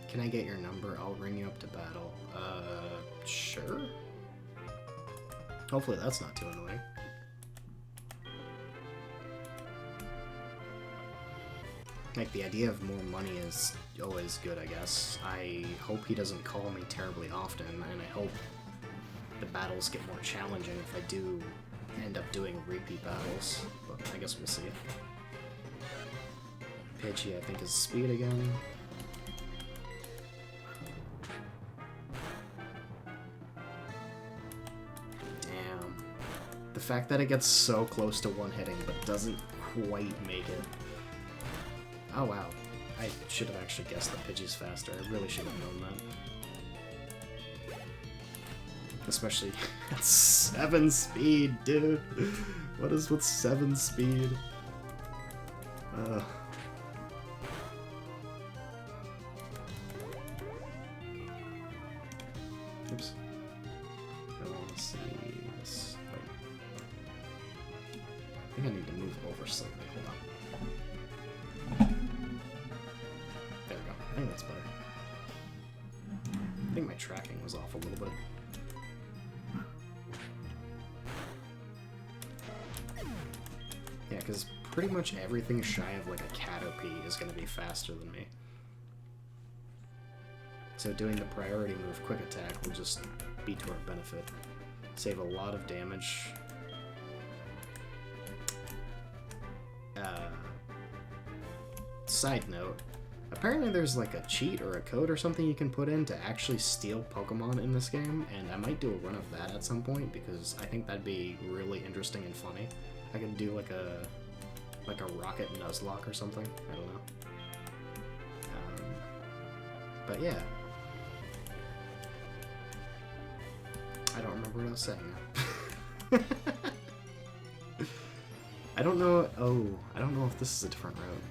Can I get your number? I'll ring you up to battle. Sure? Hopefully that's not too annoying. Like, the idea of more money is always good, I guess. I hope he doesn't call me terribly often, and I hope the battles get more challenging if I do end up doing repeat battles, but I guess we'll see. Pidgey, I think, is speed again. Damn. The fact that it gets so close to one-hitting but doesn't quite make it. Oh wow, I should have actually guessed that Pidgey's faster. I really should have known that. Especially at 7 speed, dude. What is with 7 speed? Oops. I want to see... need to move over slightly. Hold on. There we go. I think that's better. I think my tracking was off a little bit. Yeah, because pretty much everything shy of like a Caterpie is going to be faster than me. So doing the priority move quick attack will just be to our benefit. Save a lot of damage. Side note, apparently there's like a cheat or a code or something you can put in to actually steal Pokemon in this game, and I might do a run of that at some point because I think that'd be really interesting and funny. I could do like a rocket Nuzlocke or something. I don't know. But yeah. I don't remember what I was saying now. I don't know. Oh, I don't know if this is a different route.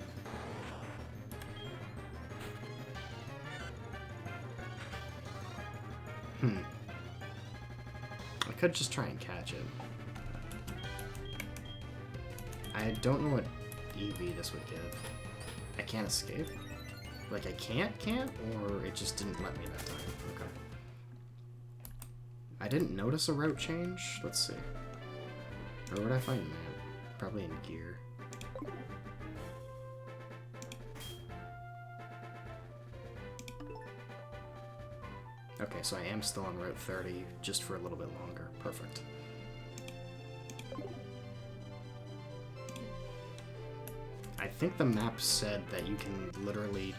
I could just try and catch it. I don't know what EV this would give. I can't escape? Like I can't? Or it just didn't let me that time? Okay. I didn't notice a route change? Let's see. Where would I find that? Probably in gear. Okay, so I am still on Route 30, just for a little bit longer. Perfect. I think the map said that you can literally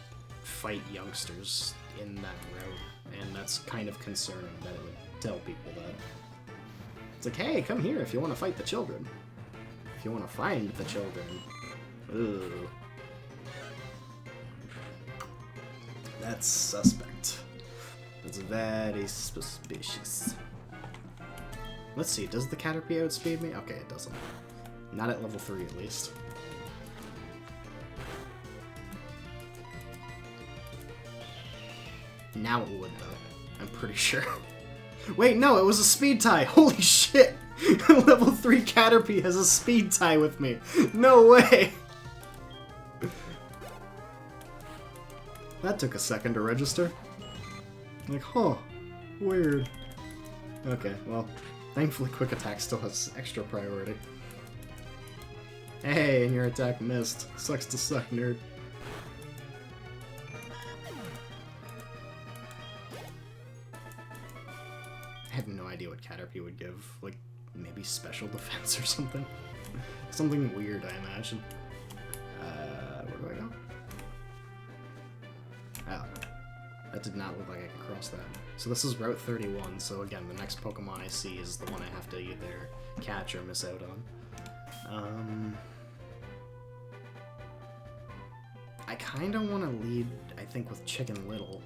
fight youngsters in that route, and that's kind of concerning that it would tell people that. It's like, hey, come here if you want to fight the children. If you want to find the children. Ooh. That's suspect. That's very suspicious. Let's see, does the Caterpie outspeed me? Okay, it doesn't. Not at level 3 at least. Now it would though, I'm pretty sure. Wait, no, it was a speed tie! Holy shit! Level 3 Caterpie has a speed tie with me! No way! That took a second to register. Like, huh, weird. Okay, well, thankfully Quick Attack still has extra priority. Hey, and your attack missed. Sucks to suck, nerd. I have no idea what Caterpie would give. Like, maybe special defense or something? Something weird, I imagine. Where do I go? Oh. That did not look like I could cross that. So this is Route 31, so again, the next Pokemon I see is the one I have to either catch or miss out on. I kinda wanna lead, I think, with Chicken Little.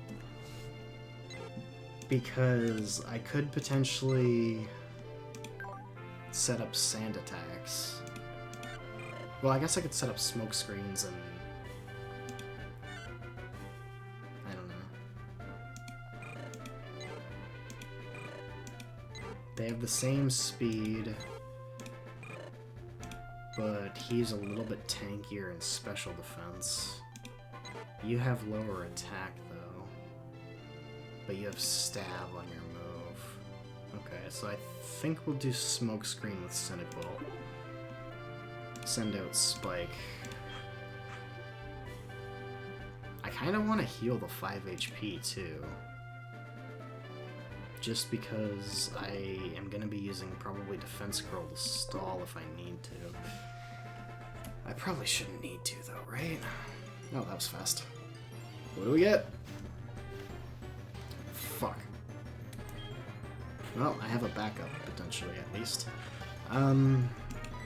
Because I could potentially set up sand attacks. Well, I guess I could set up smoke screens and I don't know. They have the same speed, but he's a little bit tankier in special defense. You have lower attack though, but you have stab on your move. Okay, so I think we'll do smoke screen with Cynical. Send out Spike. I kind of want to heal the 5 HP too. Just because I am going to be using probably Defense Curl to stall if I need to. I probably shouldn't need to though, right? Oh, that was fast. What do we get? Fuck. Well, I have a backup, potentially, at least.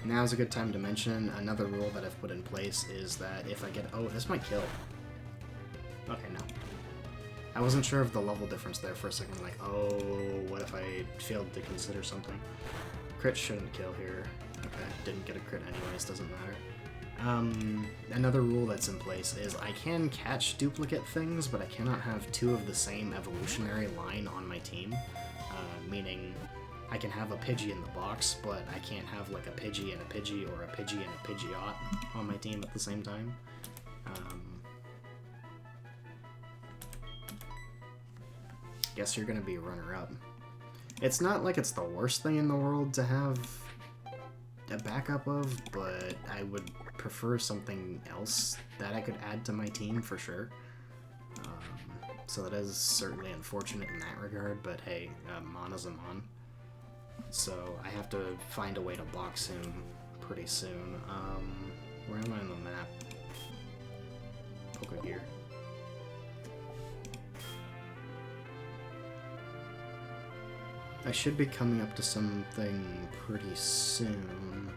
Now's a good time to mention another rule that I've put in place is that if I get... Oh, this might kill. Okay, no. I wasn't sure of the level difference there for a second, like, oh, what if I failed to consider something? Crit shouldn't kill here. Okay, didn't get a crit anyways, doesn't matter. Another rule that's in place is I can catch duplicate things, but I cannot have two of the same evolutionary line on my team. Meaning I can have a Pidgey in the box, but I can't have like a Pidgey and a Pidgey or a Pidgey and a Pidgeot on my team at the same time. Guess you're gonna be runner-up. It's not like it's the worst thing in the world to have a backup of, but I would prefer something else that I could add to my team for sure. So that is certainly unfortunate in that regard, but hey, Mana's a Mon. So I have to find a way to box him pretty soon. Where am I on the map? Poke here. I should be coming up to something pretty soon.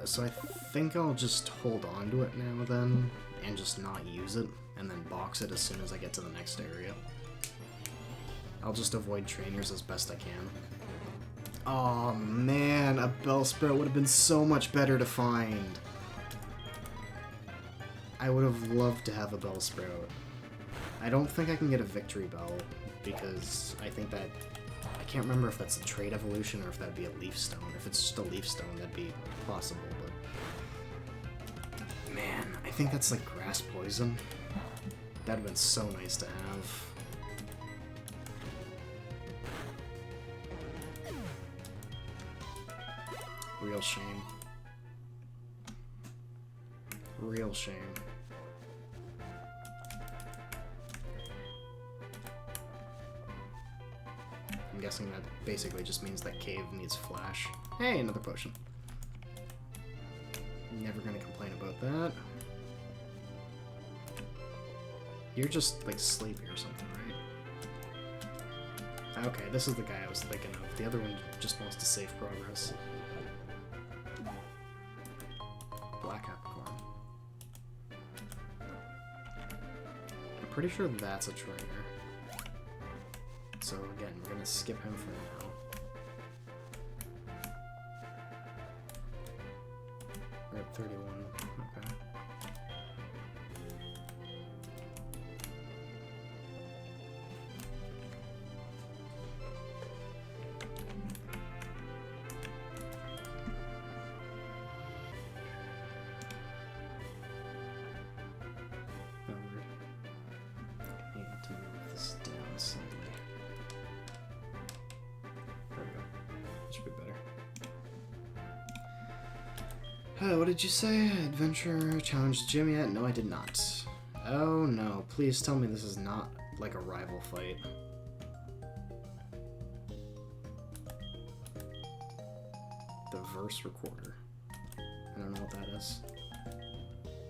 So I think I'll just hold on to it now then, and just not use it, and then box it as soon as I get to the next area. I'll just avoid trainers as best I can. Oh man, a Bellsprout would have been so much better to find. I would have loved to have a Bellsprout. I don't think I can get a Victory Bell, because I think that... I can't remember if that's a trait evolution or if that'd be a Leaf Stone. If it's just a Leaf Stone, that'd be possible, but... Man, I think that's like Grass Poison. That'd have been so nice to have. Real shame. Real shame. I'm guessing that basically just means that Cave needs Flash. Hey, another potion. Never gonna complain about that. You're just, like, sleepy or something, right? Okay, this is the guy I was thinking of. The other one just wants to save progress. Black Apricorn. I'm pretty sure that's a trainer. So again, we're gonna skip him for now. We're at 31. Okay. What did you say? Adventure challenged Jim yet? No, I did not. Oh no, please tell me this is not like a rival fight. The verse recorder. I don't know what that is.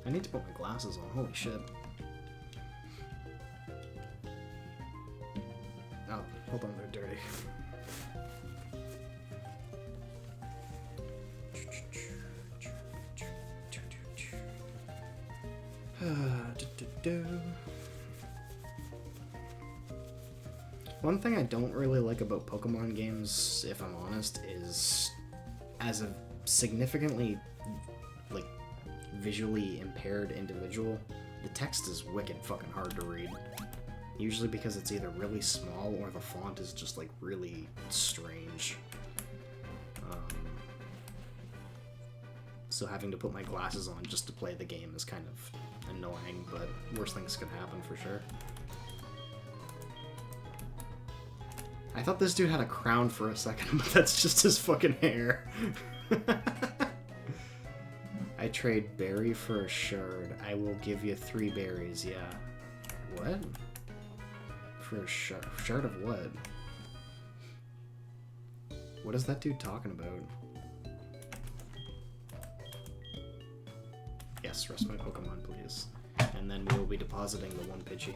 I need to put my glasses on, holy shit. Oh, hold on, they're dirty. One thing I don't really like about Pokemon games, if I'm honest, is as a significantly, like, visually impaired individual, the text is wicked fucking hard to read. Usually because it's either really small or the font is just, like, really strange. So having to put my glasses on just to play the game is kind of annoying, but worse things could happen for sure. I thought this dude had a crown for a second, but that's just his fucking hair. I trade berry for a shard. I will give you 3 berries, yeah. What? For a shard? Shard of what? What is that dude talking about? Yes, rest my Pokemon, please. And then we will be depositing the 1 Pidgey.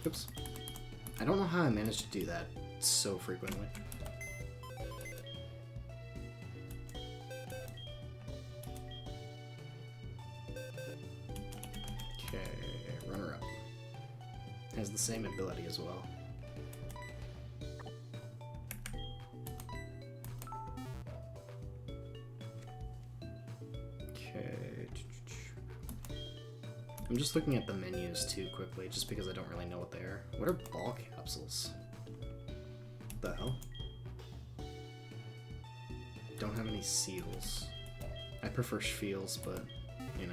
Oops. I don't know how I managed to do that so frequently. Okay, runner up. Has the same ability as well. Okay. I'm just looking at the menus too quickly, just because I don't really know what they are. What are ball capsules? The hell? Don't have any seals. I prefer feels, but, you know.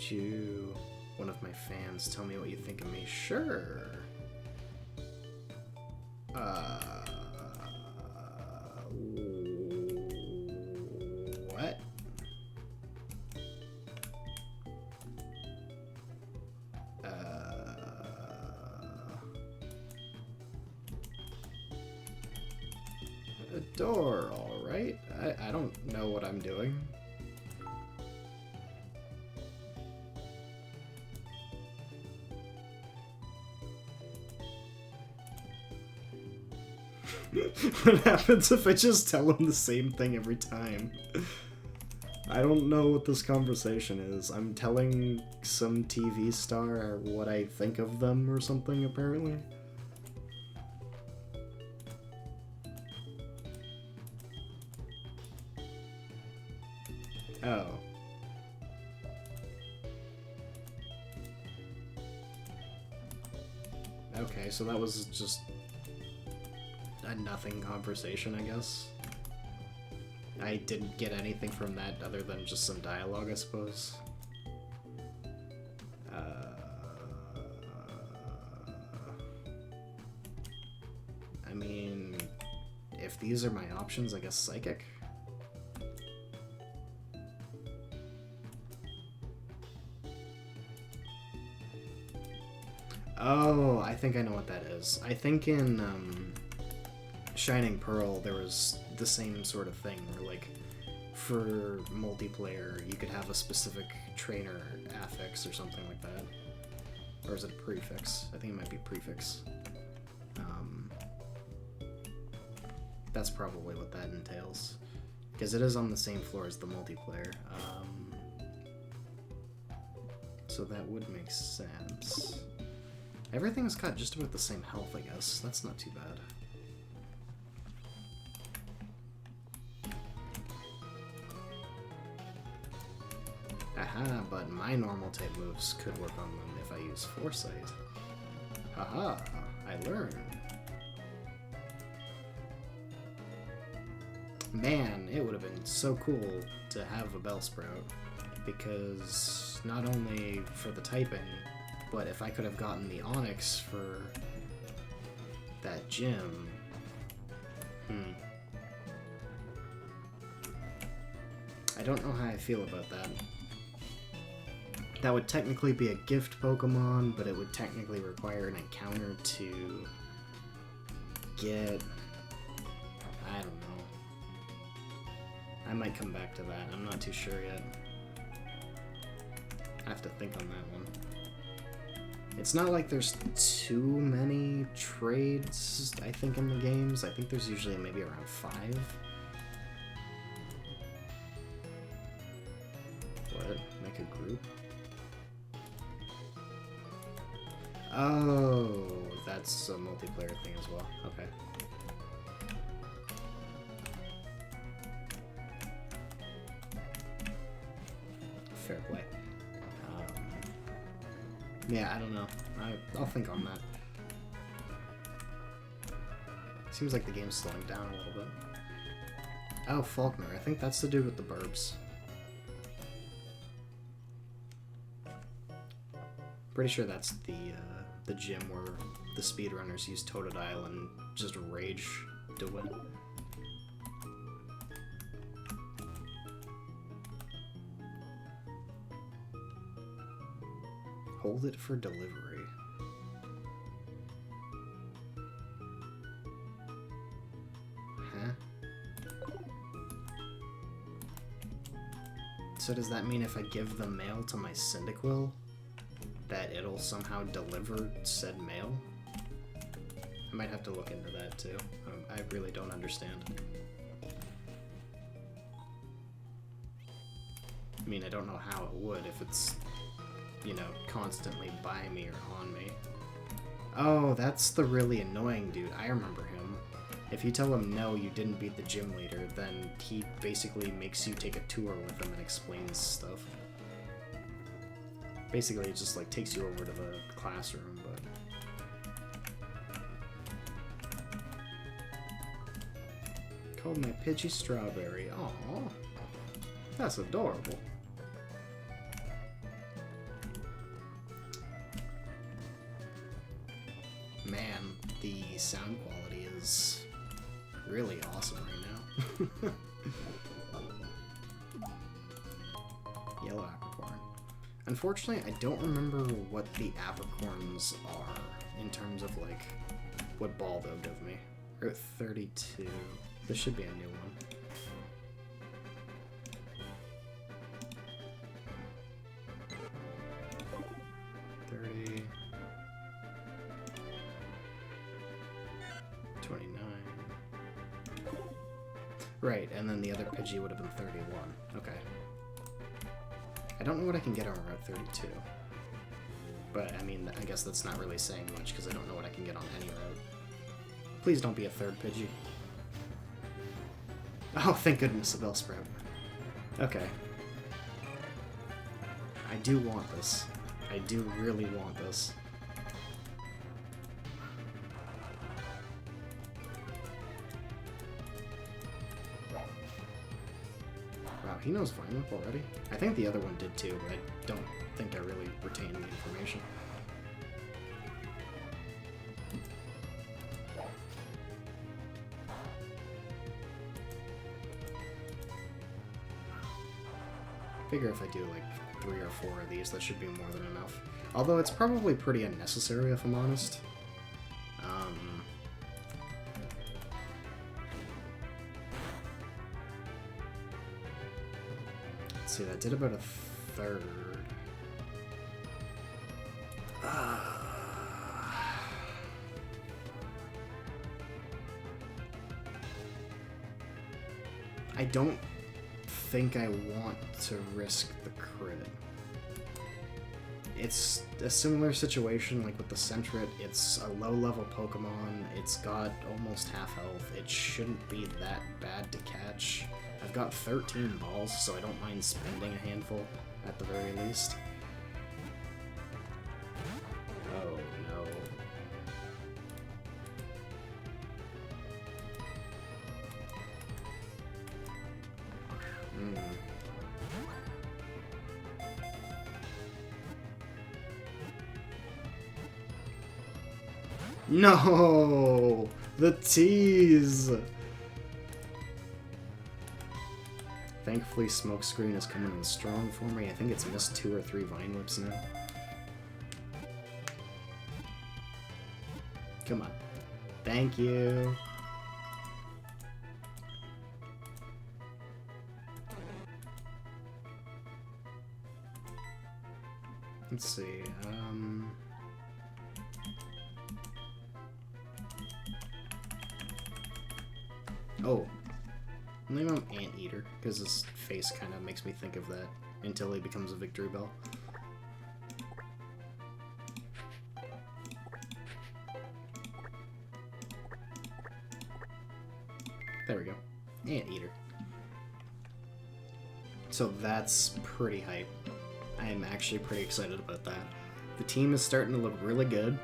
You, one of my fans, tell me what you think of me. Sure. What? A door, alright. I don't know what I'm doing. What happens if I just tell him the same thing every time? I don't know what this conversation is. I'm telling some TV star what I think of them or something, apparently. Oh. Okay, so that was just a nothing conversation, I guess. I didn't get anything from that other than just some dialogue, I suppose. I mean, if these are my options, I guess Psychic. Oh, I think I know what that is. I think in Shining Pearl there was the same sort of thing where, like, for multiplayer you could have a specific trainer affix or something like that. Or is it a prefix? I think it might be prefix. That's probably what that entails. Because it is on the same floor as the multiplayer. So that would make sense. Everything's got just about the same health, I guess. That's not too bad. Aha, but my normal type moves could work on them if I use Foresight. Haha, I learned. Man, it would have been so cool to have a Bellsprout, because not only for the typing, but if I could have gotten the Onyx for that gym... I don't know how I feel about that. That would technically be a gift Pokemon, but it would technically require an encounter to get... I don't know. I might come back to that. I'm not too sure yet. I have to think on that one. It's not like there's too many trades, I think, in the games. I think there's usually maybe around 5. What? Make a group? Oh, that's a multiplayer thing as well. Okay. Fair play. Yeah, I don't know. I'll think on that. Seems like the game's slowing down a little bit. Oh, Faulkner. I think that's the dude with the burbs. Pretty sure that's the gym where the speedrunners use Totodile and just rage to win. Hold it for delivery. Huh? So does that mean if I give the mail to my Cyndaquil, that it'll somehow deliver said mail? I might have to look into that too. I really don't understand. I mean, I don't know how it would if it's, you know, constantly by me or on me. Oh, that's the really annoying dude. I remember him. If you tell him no, you didn't beat the gym leader, then he basically makes you take a tour with him and explains stuff. Basically, it just like takes you over to the classroom, but... Called my Pidgey Strawberry. Aww. That's adorable. Man, the sound quality is really awesome right now. Yellow apricorn. Unfortunately, I don't remember what the apricorns are in terms of like what ball they'll give me. We're at 32. This should be a new one. Right, and then the other Pidgey would have been 31. Okay. I don't know what I can get on Route 32. But, I mean, I guess that's not really saying much, because I don't know what I can get on any route. Please don't be a third Pidgey. Oh, thank goodness, a Bellsprout. Okay. I do want this. I do really want this. Wow, he knows Vine Whip already? I think the other one did too, but I don't think I really retained the information. Figure if I do like 3 or 4 of these, that should be more than enough. Although it's probably pretty unnecessary if I'm honest. Let's see, that did about a third. I don't think I want to risk the crit. It's a similar situation like with the Sentret. It's a low-level Pokemon. It's got almost half health. It shouldn't be that bad to catch. I've got 13 balls, so I don't mind spending a handful at the very least. Oh no. No! The tease! Thankfully, Smokescreen is coming in strong for me. I think it's missed 2 or 3 Vine Whips now. Come on. Thank you. Let's see, oh. Name him Anteater, because his face kind of makes me think of that until he becomes a Victory Bell. There we go. Anteater. So that's pretty hype. I'm actually pretty excited about that. The team is starting to look really good.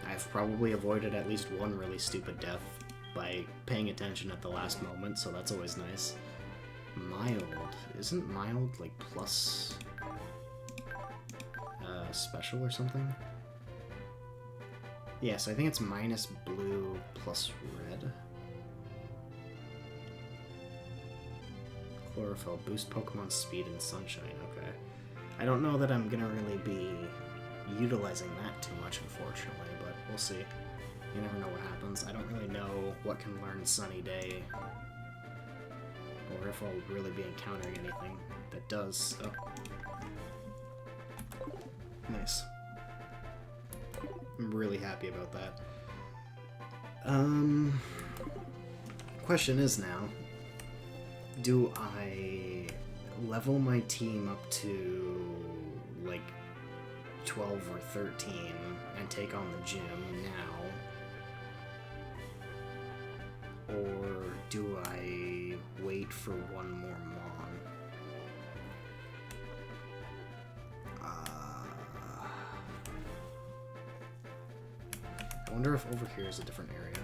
I've probably avoided at least one really stupid death by paying attention at the last moment, so that's always nice. Mild. Isn't mild like plus special or something? Yes, I think it's minus blue plus red. Chlorophyll. Boost Pokemon speed and sunshine. Okay. I don't know that I'm gonna really be utilizing that too much, unfortunately, but we'll see. You never know what happens. I don't really know what can learn Sunny Day, or if I'll really be encountering anything that does. Oh. Nice. I'm really happy about that. Question is now, do I level my team up to like 12 or 13 and take on the gym now, Or do I wait for one more Mon? I wonder if over here is a different area.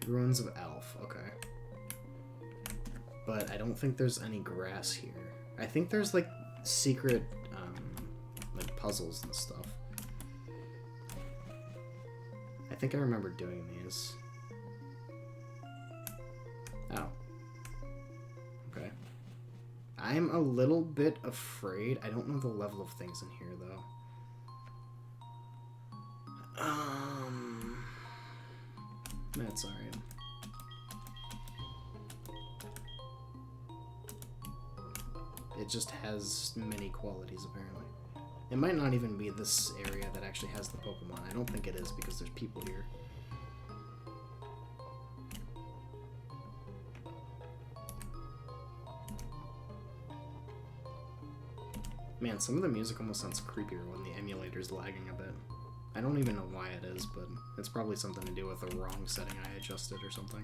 Ruins of Alph, okay. But I don't think there's any grass here. I think there's like secret like puzzles and stuff. I think I remember doing these. Oh. Okay. I'm a little bit afraid. I don't know the level of things in here though. That's alright. It just has many qualities, apparently. It might not even be this area that actually has the Pokemon. I don't think it is because there's people here. Man, some of the music almost sounds creepier when the emulator's lagging a bit. I don't even know why it is, but it's probably something to do with the wrong setting I adjusted or something.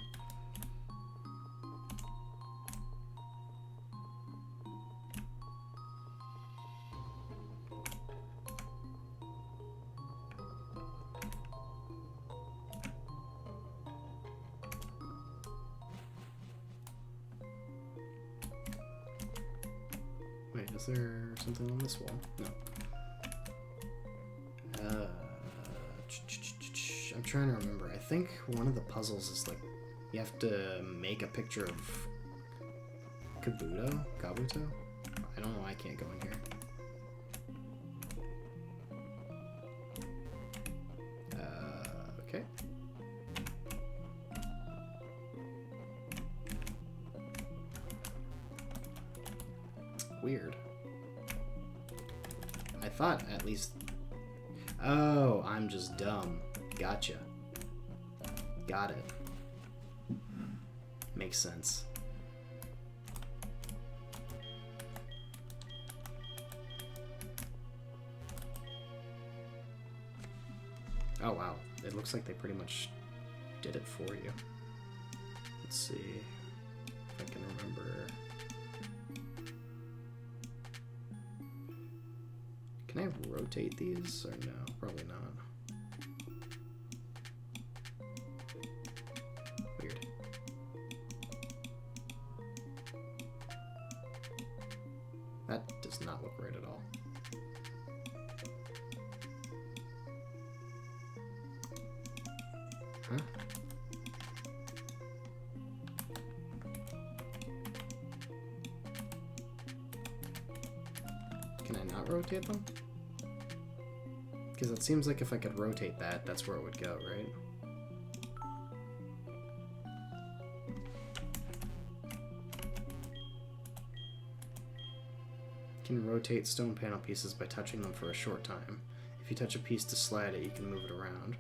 Wait, is there something on this wall? No. I'm trying to remember. I think one of the puzzles is like you have to make a picture of Kabuto? I don't know why I can't go in here. Okay. Weird. I thought at least... Oh, I'm just dumb. Gotcha. Got it. Makes sense. Oh wow, it looks like they pretty much did it for you. Let's see if I can remember. Can I rotate these or no? Probably not. Weird. That does not look right at all. Huh? Can I not rotate them? Because it seems like if I could rotate that, that's where it would go, right? You can rotate stone panel pieces by touching them for a short time. If you touch a piece to slide it, you can move it around.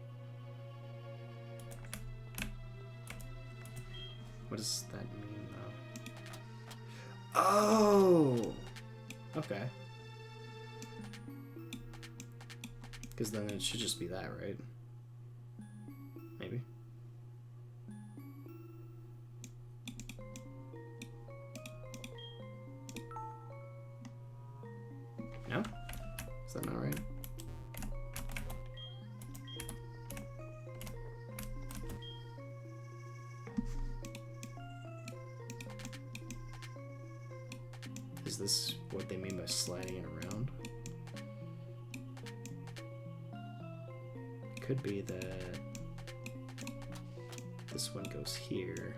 What does that mean, though? Oh! Okay. Because then it should just be that, right? Maybe. No? Is that not right? Is this what they mean by sliding it around? Could be that this one goes here.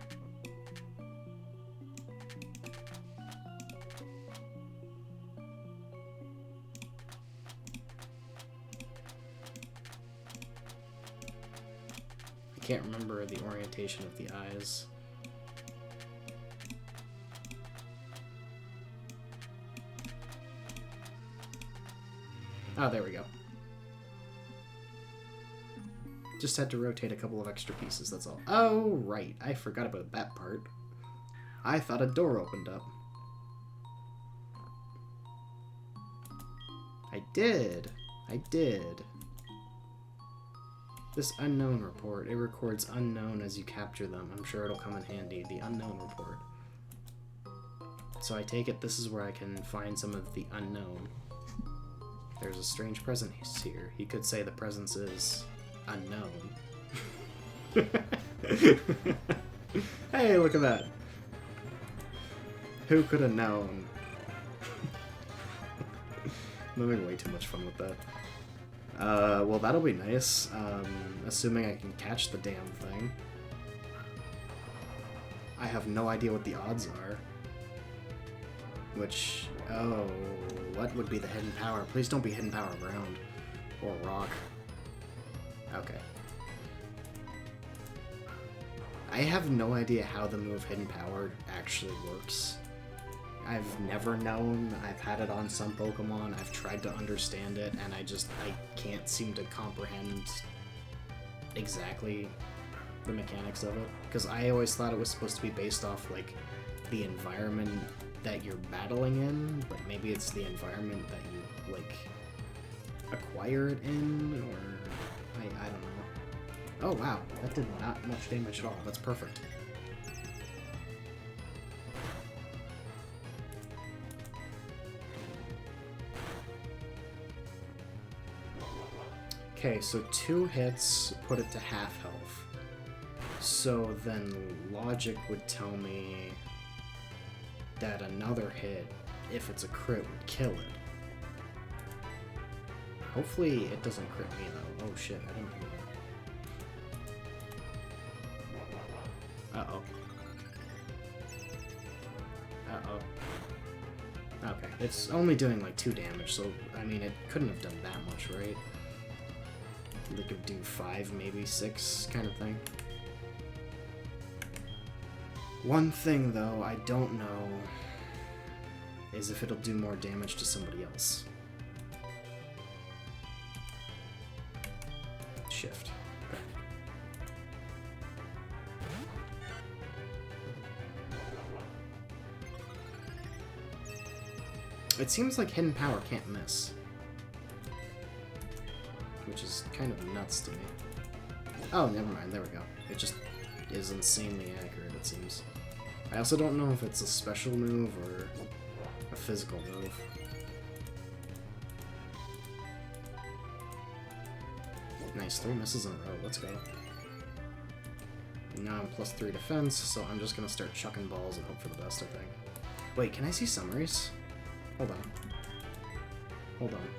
I can't remember the orientation of the eyes. Oh, there we go. Just had to rotate a couple of extra pieces, that's all. Oh, right. I forgot about that part. I thought a door opened up. I did. I did. This unknown report. It records unknown as you capture them. I'm sure it'll come in handy. The unknown report. So I take it this is where I can find some of the unknown. There's a strange presence here. You could say the presence is unknown. Hey, look at that. Who could have known? I'm having way too much fun with that. Well, that'll be nice. Assuming I can catch the damn thing. I have no idea what the odds are. Which, oh, what would be the hidden power? Please don't be hidden power ground. Or rock. Okay. I have no idea how the move hidden power actually works. I've never known. I've had it on some Pokemon. I've tried to understand it, and I can't seem to comprehend exactly the mechanics of it. Because I always thought it was supposed to be based off, like, the environment that you're battling in, but maybe it's the environment that you, like, acquire it in, or I don't know. Oh wow, that did not much damage at all. That's perfect. Okay, so 2 hits put it to half health. So then logic would tell me that another hit, if it's a crit, would kill it. Hopefully it doesn't crit me though. Oh shit, I didn't do that. Uh-oh. Uh-oh. Okay, it's only doing like 2 damage, so, I mean, it couldn't have done that much, right? It could do 5, maybe 6 kind of thing. One thing, though, I don't know is if it'll do more damage to somebody else. Shift. Okay. It seems like hidden power can't miss, which is kind of nuts to me. Oh, never mind, there we go. It just is insanely accurate, it seems. I also don't know if it's a special move or a physical move. Nice, 3 misses in a row, let's go. Now I'm +3 defense, so I'm just gonna start chucking balls and hope for the best, I think. Wait, can I see summaries? Hold on. Hold on.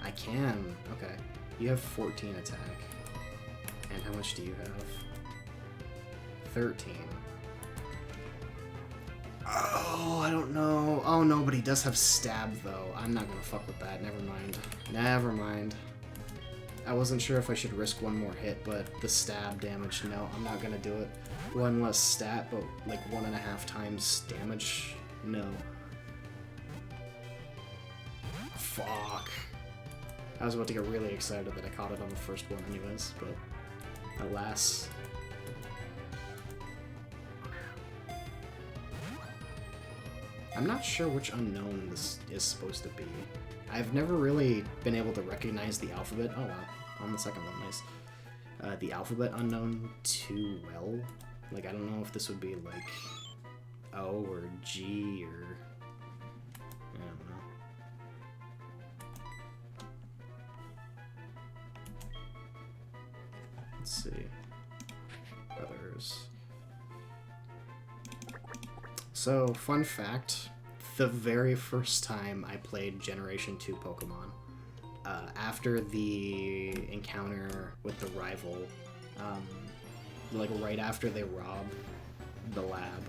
I can. Okay. You have 14 attack. And how much do you have? 13. Oh, I don't know. Oh no, but he does have stab though. I'm not gonna fuck with that. Never mind. Never mind. I wasn't sure if I should risk 1 more hit, but the stab damage, no, I'm not gonna do it. 1 less stat, but like 1.5 times damage, no. Fuck. I was about to get really excited that I caught it on the first one anyways, but alas. I'm not sure which unknown this is supposed to be. I've never really been able to recognize the alphabet. Oh wow, on the second one, nice. The alphabet unknown too well. Like, I don't know if this would be like O or G or... I don't know. Let's see. Others. So, fun fact, the very first time I played Generation 2 Pokemon, after the encounter with the rival, like right after they rob the lab,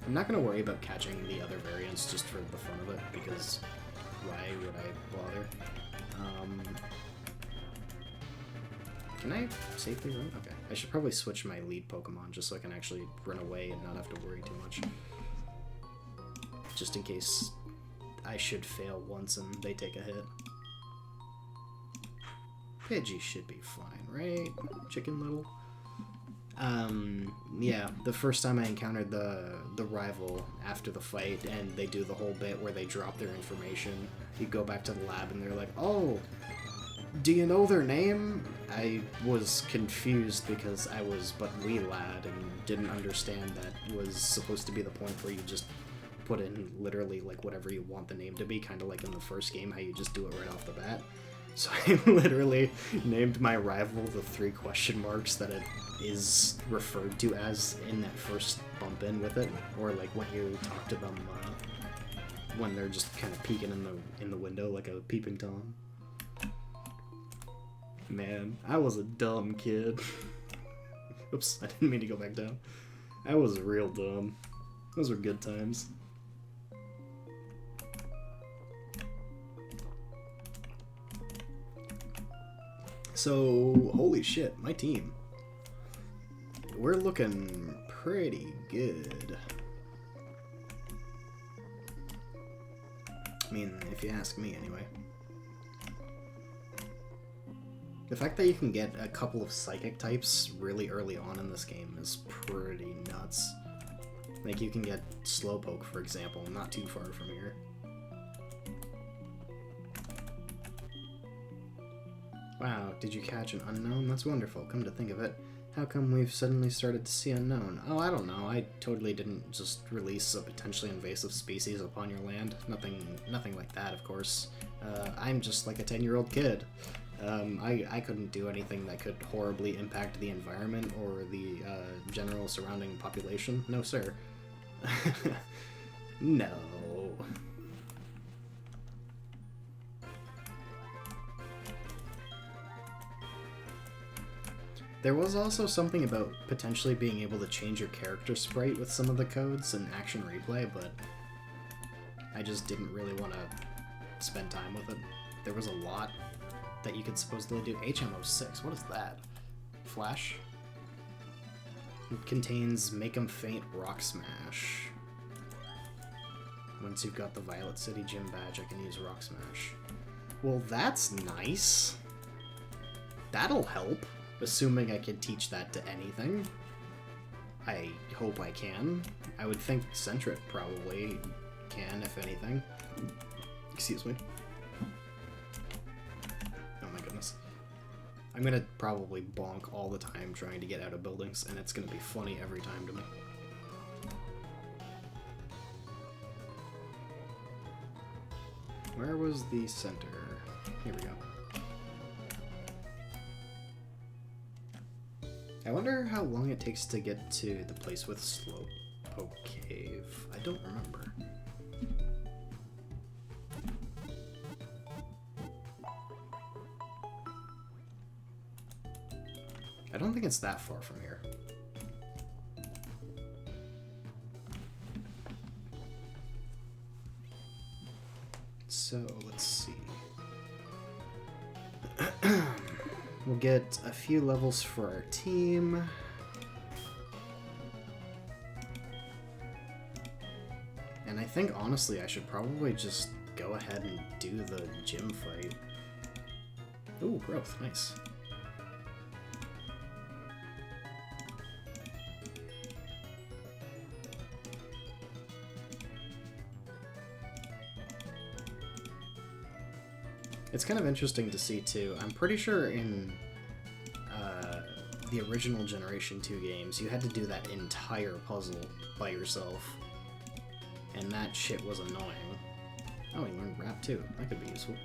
I'm not going to worry about catching the other variants just for the fun of it, because why would I bother? Can I safely run? Okay. I should probably switch my lead Pokemon just so I can actually run away and not have to worry too much. Just in case I should fail once and they take a hit. Pidgey should be fine, right? Chicken Little? Yeah, the first time I encountered the rival after the fight, and they do the whole bit where they drop their information, you go back to the lab and they're like, oh, do you know their name? I was confused because I was but wee lad and didn't understand that was supposed to be the point where you just put in literally like whatever you want the name to be, kind of like in the first game, how you just do it right off the bat. So I literally named my rival the 3 question marks that it is referred to as in that first bump in with it, or like when you talk to them when they're just kind of peeking in the window like a peeping Tom. Man, I was a dumb kid. Oops, I didn't mean to go back down. I was real dumb. Those were good times. So, holy shit, my team. We're looking pretty good. I mean, if you ask me anyway. The fact that you can get a couple of psychic types really early on in this game is pretty nuts. Like, you can get Slowpoke, for example, not too far from here. Wow, did you catch an unknown? That's wonderful. Come to think of it, how come we've suddenly started to see unknown? Oh, I don't know. I totally didn't just release a potentially invasive species upon your land. Nothing like that, of course. I'm just like a 10-year-old kid. I couldn't do anything that could horribly impact the environment or the general surrounding population. No, sir. No. There was also something about potentially being able to change your character sprite with some of the codes in Action Replay, but I just didn't really want to spend time with it. There was a lot that you could supposedly do. HM06, what is that? Flash? It contains Make 'em Faint Rock Smash. Once you've got the Violet City Gym badge, I can use Rock Smash. Well, that's nice. That'll help, assuming I can teach that to anything. I hope I can. I would think Centric probably can, if anything. Excuse me. I'm gonna probably bonk all the time trying to get out of buildings, and it's gonna be funny every time to me. Where was the center? Here we go. I wonder how long it takes to get to the place with Slowpoke Cave. I don't remember. I don't think it's that far from here. So, let's see. We'll get a few levels for our team. And I think, honestly, I should probably just go ahead and do the gym fight. Ooh, growth, nice. It's kind of interesting to see, too. I'm pretty sure in the original Generation 2 games, you had to do that entire puzzle by yourself. And that shit was annoying. Oh, we learned rap, too. That could be useful.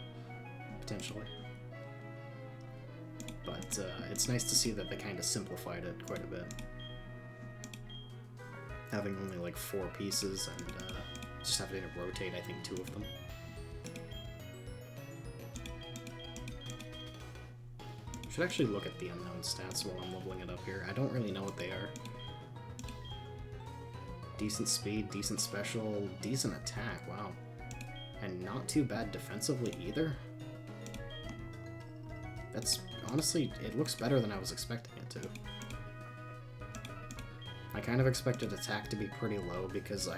Potentially. But it's nice to see that they kind of simplified it quite a bit. Having only like 4 pieces and just having to rotate, I think, 2 of them. Should actually look at the unknown stats while I'm leveling it up here. I don't really know what they are. Decent speed, decent special, decent attack, wow. And not too bad defensively either. That's, honestly, it looks better than I was expecting it to. I kind of expected attack to be pretty low because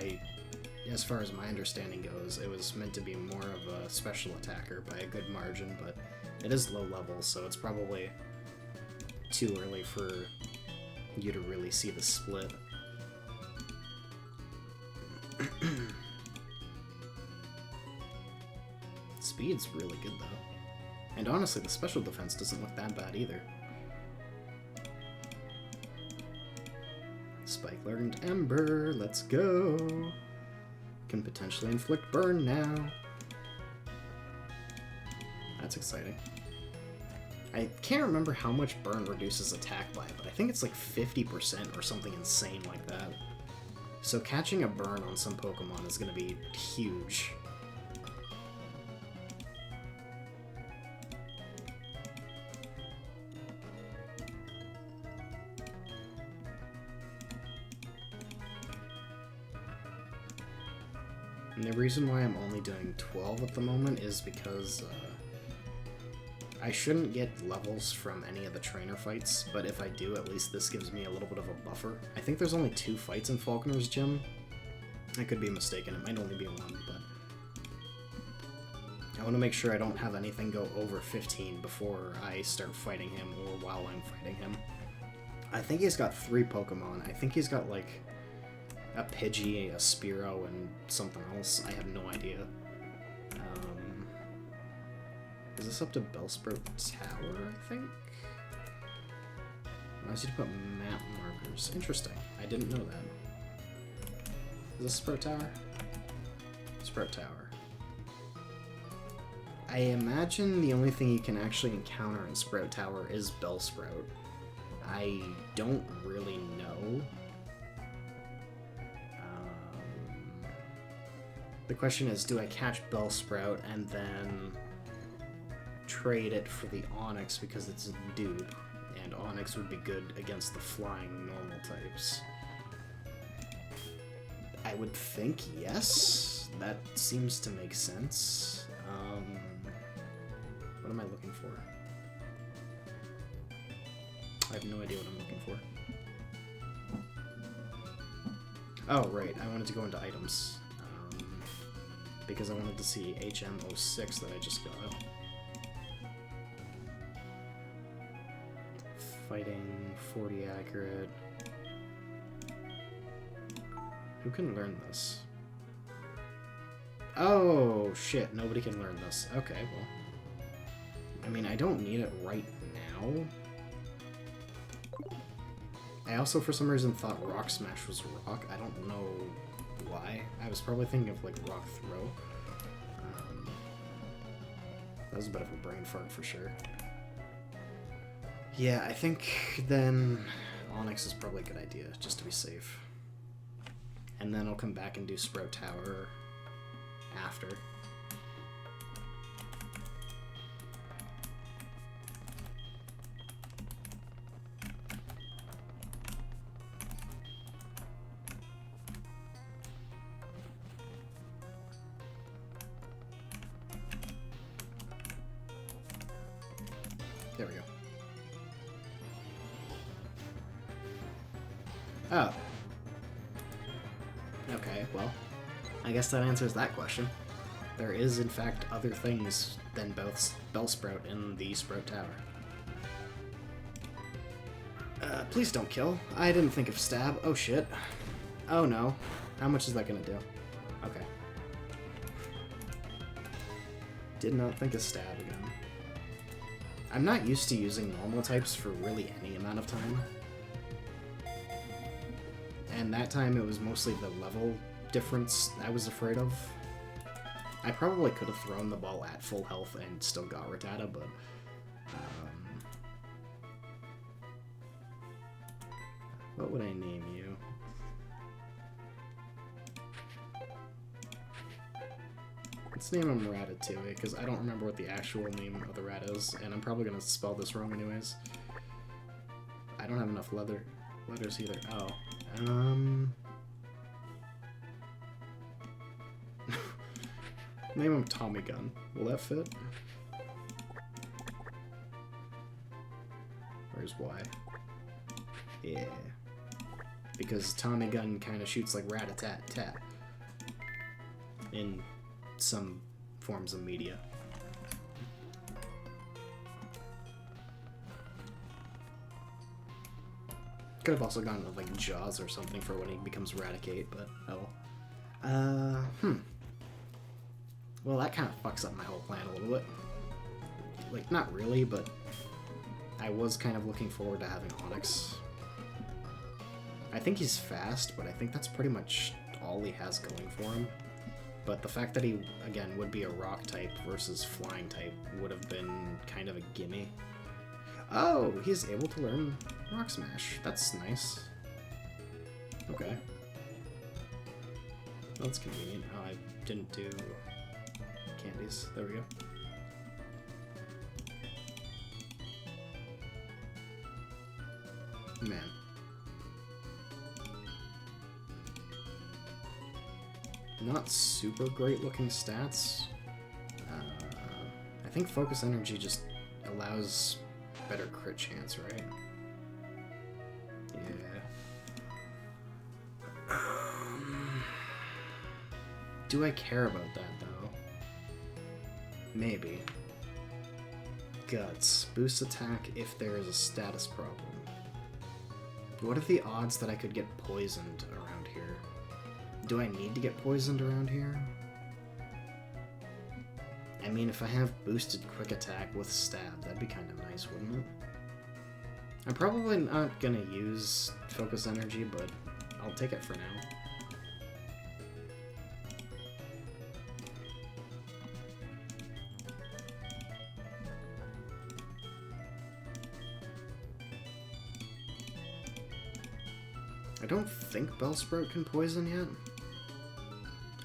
as far as my understanding goes, it was meant to be more of a special attacker by a good margin, but it is low level, so it's probably too early for you to really see the split. Speed's really good, though. And honestly, the special defense doesn't look that bad either. Spike learned Ember, let's go! Can potentially inflict burn now. That's exciting. I can't remember how much burn reduces attack by, but I think it's like 50% or something insane like that. So catching a burn on some Pokemon is going to be huge. And the reason why I'm only doing 12 at the moment is because I shouldn't get levels from any of the trainer fights, but if I do, at least this gives me a little bit of a buffer. I think there's only 2 fights in Falconer's Gym. I could be mistaken, it might only be 1, but I want to make sure I don't have anything go over 15 before I start fighting him or while I'm fighting him. I think he's got 3 Pokemon. I think he's got like a Pidgey, a Spearow, and something else. I have no idea. Is this up to Bellsprout Tower, I think? Allows you to put map markers. Interesting. I didn't know that. Is this Sprout Tower? Sprout Tower. I imagine the only thing you can actually encounter in Sprout Tower is Bellsprout. I don't really know. The question is, do I catch Bellsprout and then trade it for the Onix because it's a dupe, and Onix would be good against the flying normal types? I would think yes. That seems to make sense. What am I looking for? I have no idea what I'm looking for. Oh, right. I wanted to go into items. Because I wanted to see HM06 that I just got. Fighting, 40 accurate. Who can learn this? Oh, shit, nobody can learn this. Okay, well. I mean, I don't need it right now. I also, for some reason, thought Rock Smash was rock. I don't know why. I was probably thinking of, like, Rock Throw. That was a bit of a brain fart for sure. Yeah, I think then Onix is probably a good idea, just to be safe. And then I'll come back and do Sprout Tower after. There we go. Oh. Okay, well, I guess that answers that question. There is, in fact, other things than Bellsprout in the Sprout Tower. Please don't kill. I didn't think of stab. Oh, shit. Oh, no. How much is that gonna do? Okay. Did not think of stab again. I'm not used to using normal types for really any amount of time. And that time it was mostly the level difference I was afraid of. I probably could have thrown the ball at full health and still got Rattata, but... what would I name you? Let's name him Ratatouille, because I don't remember what the actual name of the rat is, and I'm probably going to spell this wrong anyways. I don't have enough letters either. Oh. Name him Tommy Gun. Will that fit? Where's Y? Yeah. Because Tommy Gun kind of shoots like rat-a-tat-tat. In some forms of media. Could have also gone with like Jaws or something for when he becomes Eradicate, but oh. Well, that kind of fucks up my whole plan a little bit. Like, not really, but I was kind of looking forward to having Onyx. I think he's fast, but I think that's pretty much all he has going for him. But the fact that he, again, would be a rock type versus flying type would have been kind of a gimme. Oh, he's able to learn Rock Smash. That's nice. Okay. That's convenient. Oh, I didn't do candies. There we go. Man. Not super great looking stats. I think Focus Energy just allows better crit chance, right? Yeah. Do I care about that, though? Maybe. Guts. Boost attack if there is a status problem. What are the odds that I could get poisoned around here? Do I need to get poisoned around here? I mean, if I have boosted quick attack with stab, that'd be kind of nice, wouldn't it? I'm probably not gonna use Focus Energy, but I'll take it for now. I don't think Bellsprout can poison yet.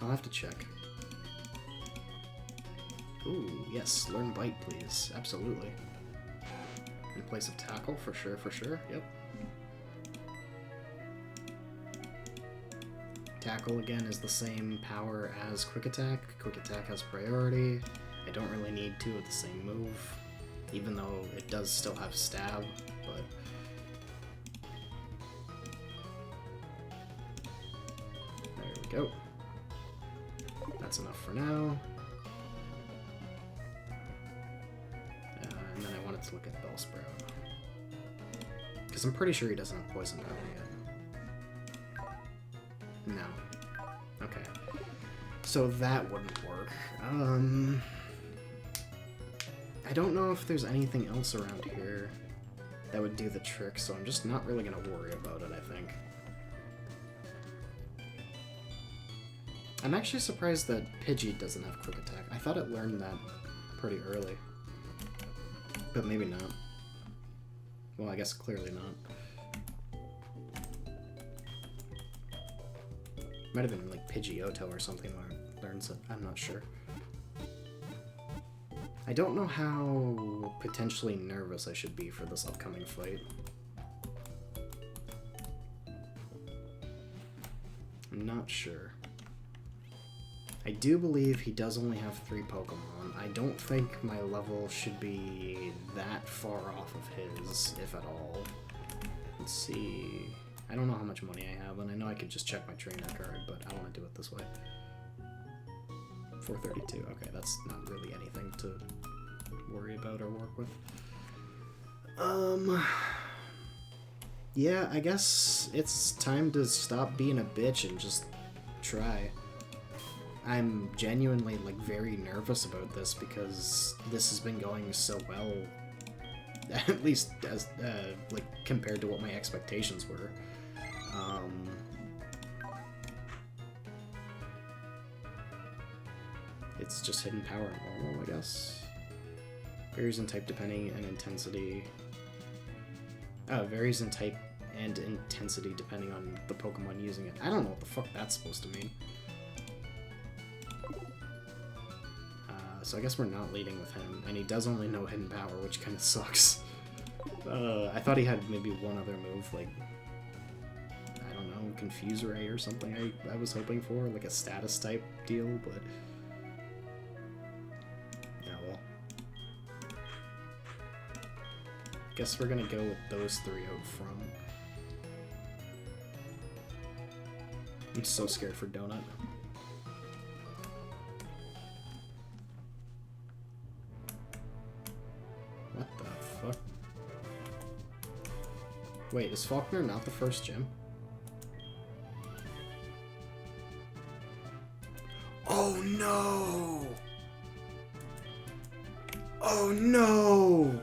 I'll have to check. Ooh, yes, learn Bite, please. Absolutely. In place of Tackle, for sure, yep. Tackle, again, is the same power as Quick Attack. Quick Attack has priority. I don't really need two of the same move, even though it does still have Stab, but... There we go. That's enough for now. And then I wanted to look at Bellsprout. Because I'm pretty sure he doesn't have Poison Powder yet. No. Okay. So that wouldn't work. I don't know if there's anything else around here that would do the trick, so I'm just not really going to worry about it, I think. I'm actually surprised that Pidgey doesn't have Quick Attack. I thought it learned that pretty early. But maybe not. Well, I guess clearly not. Might have been like Pidgeotto or something where it learns it. I'm not sure. I don't know how potentially nervous I should be for this upcoming fight. I'm not sure. I do believe he does only have 3 Pokemon. I don't think my level should be that far off of his, if at all. Let's see... I don't know how much money I have, and I know I could just check my trainer card, but I want to do it this way. 432. Okay, that's not really anything to worry about or work with. Yeah, I guess it's time to stop being a bitch and just try. I'm genuinely, like, very nervous about this because this has been going so well, at least as, like, compared to what my expectations were. It's just hidden power and normal, I guess. Varies in type depending and intensity. Oh, varies in type and intensity depending on the Pokemon using it. I don't know what the fuck that's supposed to mean. So I guess we're not leading with him, and he does only know hidden power, which kind of sucks. I thought he had maybe one other move, like, I don't know, Confuse Ray or something I was hoping for, like a status type deal, but... Yeah, well. Guess we're gonna go with those 3 out front. I'm so scared for Donut. What the fuck? Wait, is Faulkner not the first gym? Oh no! Oh no!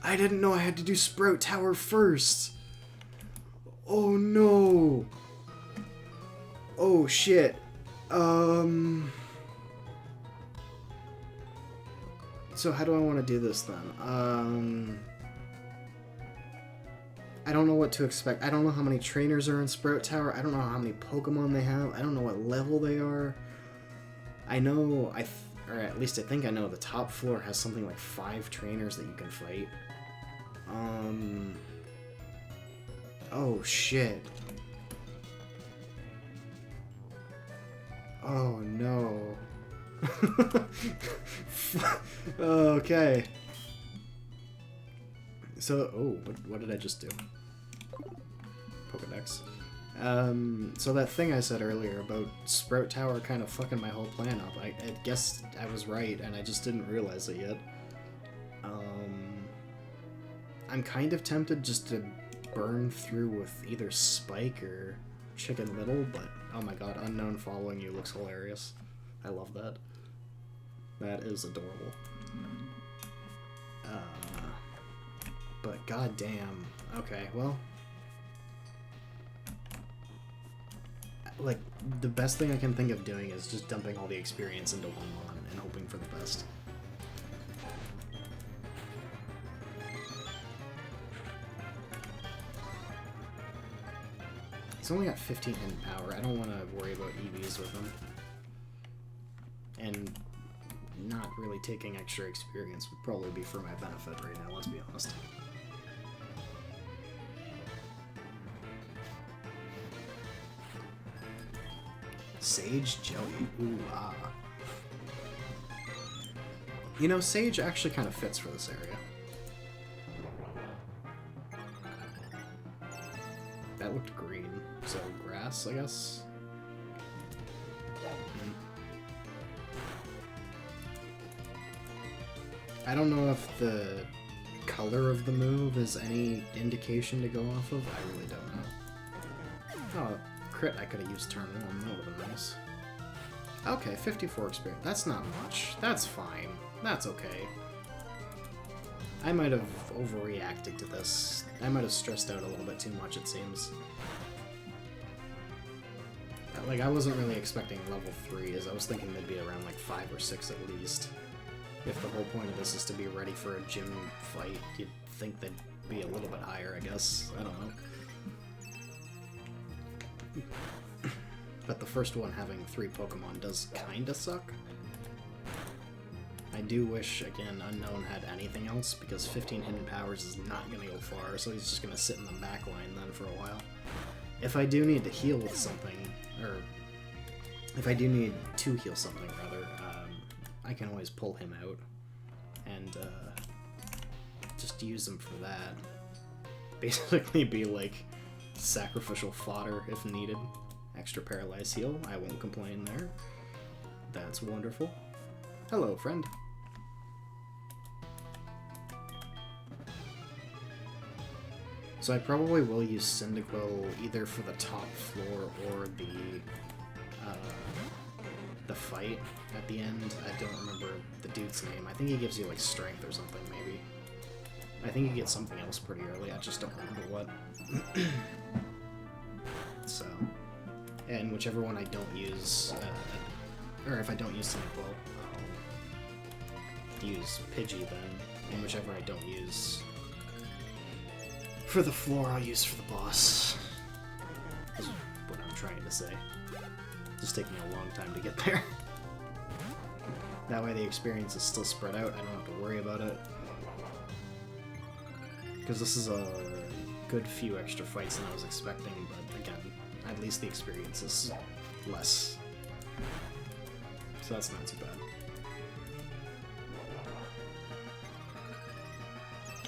I didn't know I had to do Sprout Tower first! Oh no! Oh shit. So how do I want to do this then? I don't know what to expect. I don't know how many trainers are in Sprout Tower. I don't know how many Pokemon they have. I don't know what level they are. I know, or at least I think I know the top floor has something like 5 trainers that you can fight. Oh shit. Oh no. Okay. So, oh, what did I just do? Pokedex. So that thing I said earlier about Sprout Tower kind of fucking my whole plan up. I guess I was right, and I just didn't realize it yet. I'm kind of tempted just to burn through with either Spike or Chicken Little, but oh my god, Unknown following you looks hilarious. I love that. That is adorable. But goddamn. Okay, well. Like, the best thing I can think of doing is just dumping all the experience into one mon and hoping for the best. He's only got 15 hidden power. I don't want to worry about EVs with him. And not really taking extra experience would probably be for my benefit right now, let's be honest. Sage Jelly. Ooh, ah. You know, Sage actually kind of fits for this area. That looked green, so grass, I guess? I don't know if the color of the move is any indication to go off of. I really don't know. Oh, crit I could have used turn 1. That would have been nice. Okay, 54 experience. That's not much. That's fine. That's okay. I might have overreacted to this. I might have stressed out a little bit too much, it seems. Like, I wasn't really expecting level 3, as I was thinking they'd be around like 5 or 6 at least. If the whole point of this is to be ready for a gym fight, you'd think they'd be a little bit higher, I guess. I don't know. But the first one having 3 Pokemon does kinda suck. I do wish, again, Unknown had anything else, because 15 hidden powers is not gonna go far, so he's just gonna sit in the back line then for a while. If I do need to heal with something, or if I do need to heal something, rather, I can always pull him out and just use him for that. Basically be like sacrificial fodder if needed. Extra paralyzed heal, I won't complain there. That's wonderful. Hello, friend. So I probably will use Cyndaquil either for the top floor or the fight at the end. I don't remember the dude's name. I think he gives you like strength or something, maybe. I think you get something else pretty early. I just don't remember what. So, and whichever one I don't use, or if I don't use Cyndaquil, I'll use Pidgey then. And whichever I don't use for the floor, I'll use for the boss. Is what I'm trying to say. Just taking a long time to get there. That way the experience is still spread out, I don't have to worry about it. Because this is a good few extra fights than I was expecting, but again, at least the experience is less. So that's not too bad.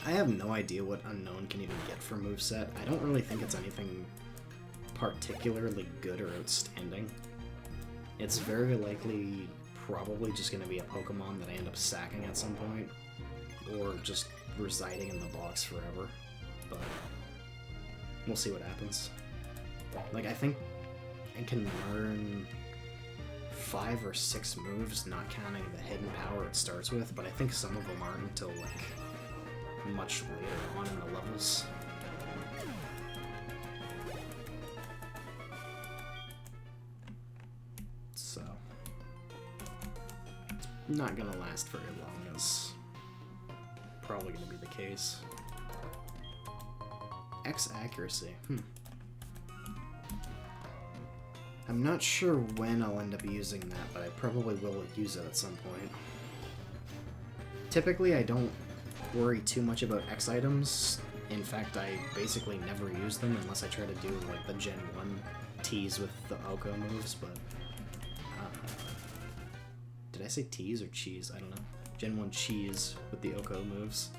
I have no idea what Unknown can even get for moveset. I don't really think it's anything particularly good or outstanding. It's very likely probably just going to be a Pokemon that I end up sacking at some point, or just residing in the box forever. But We'll see what happens. Like, I think I can learn 5 or 6 moves, not counting the hidden power it starts with, but I think some of them aren't until, like, much later on in the levels. So, it's not gonna last very long, is probably gonna be the case. X accuracy. I'm not sure when I'll end up using that, but I probably will use it at some point. Typically, I don't worry too much about X items. In fact, I basically never use them unless I try to do like the Gen 1 tease with the Oko moves, but... did I say tease or cheese? I don't know. Gen 1 cheese with the Oko moves.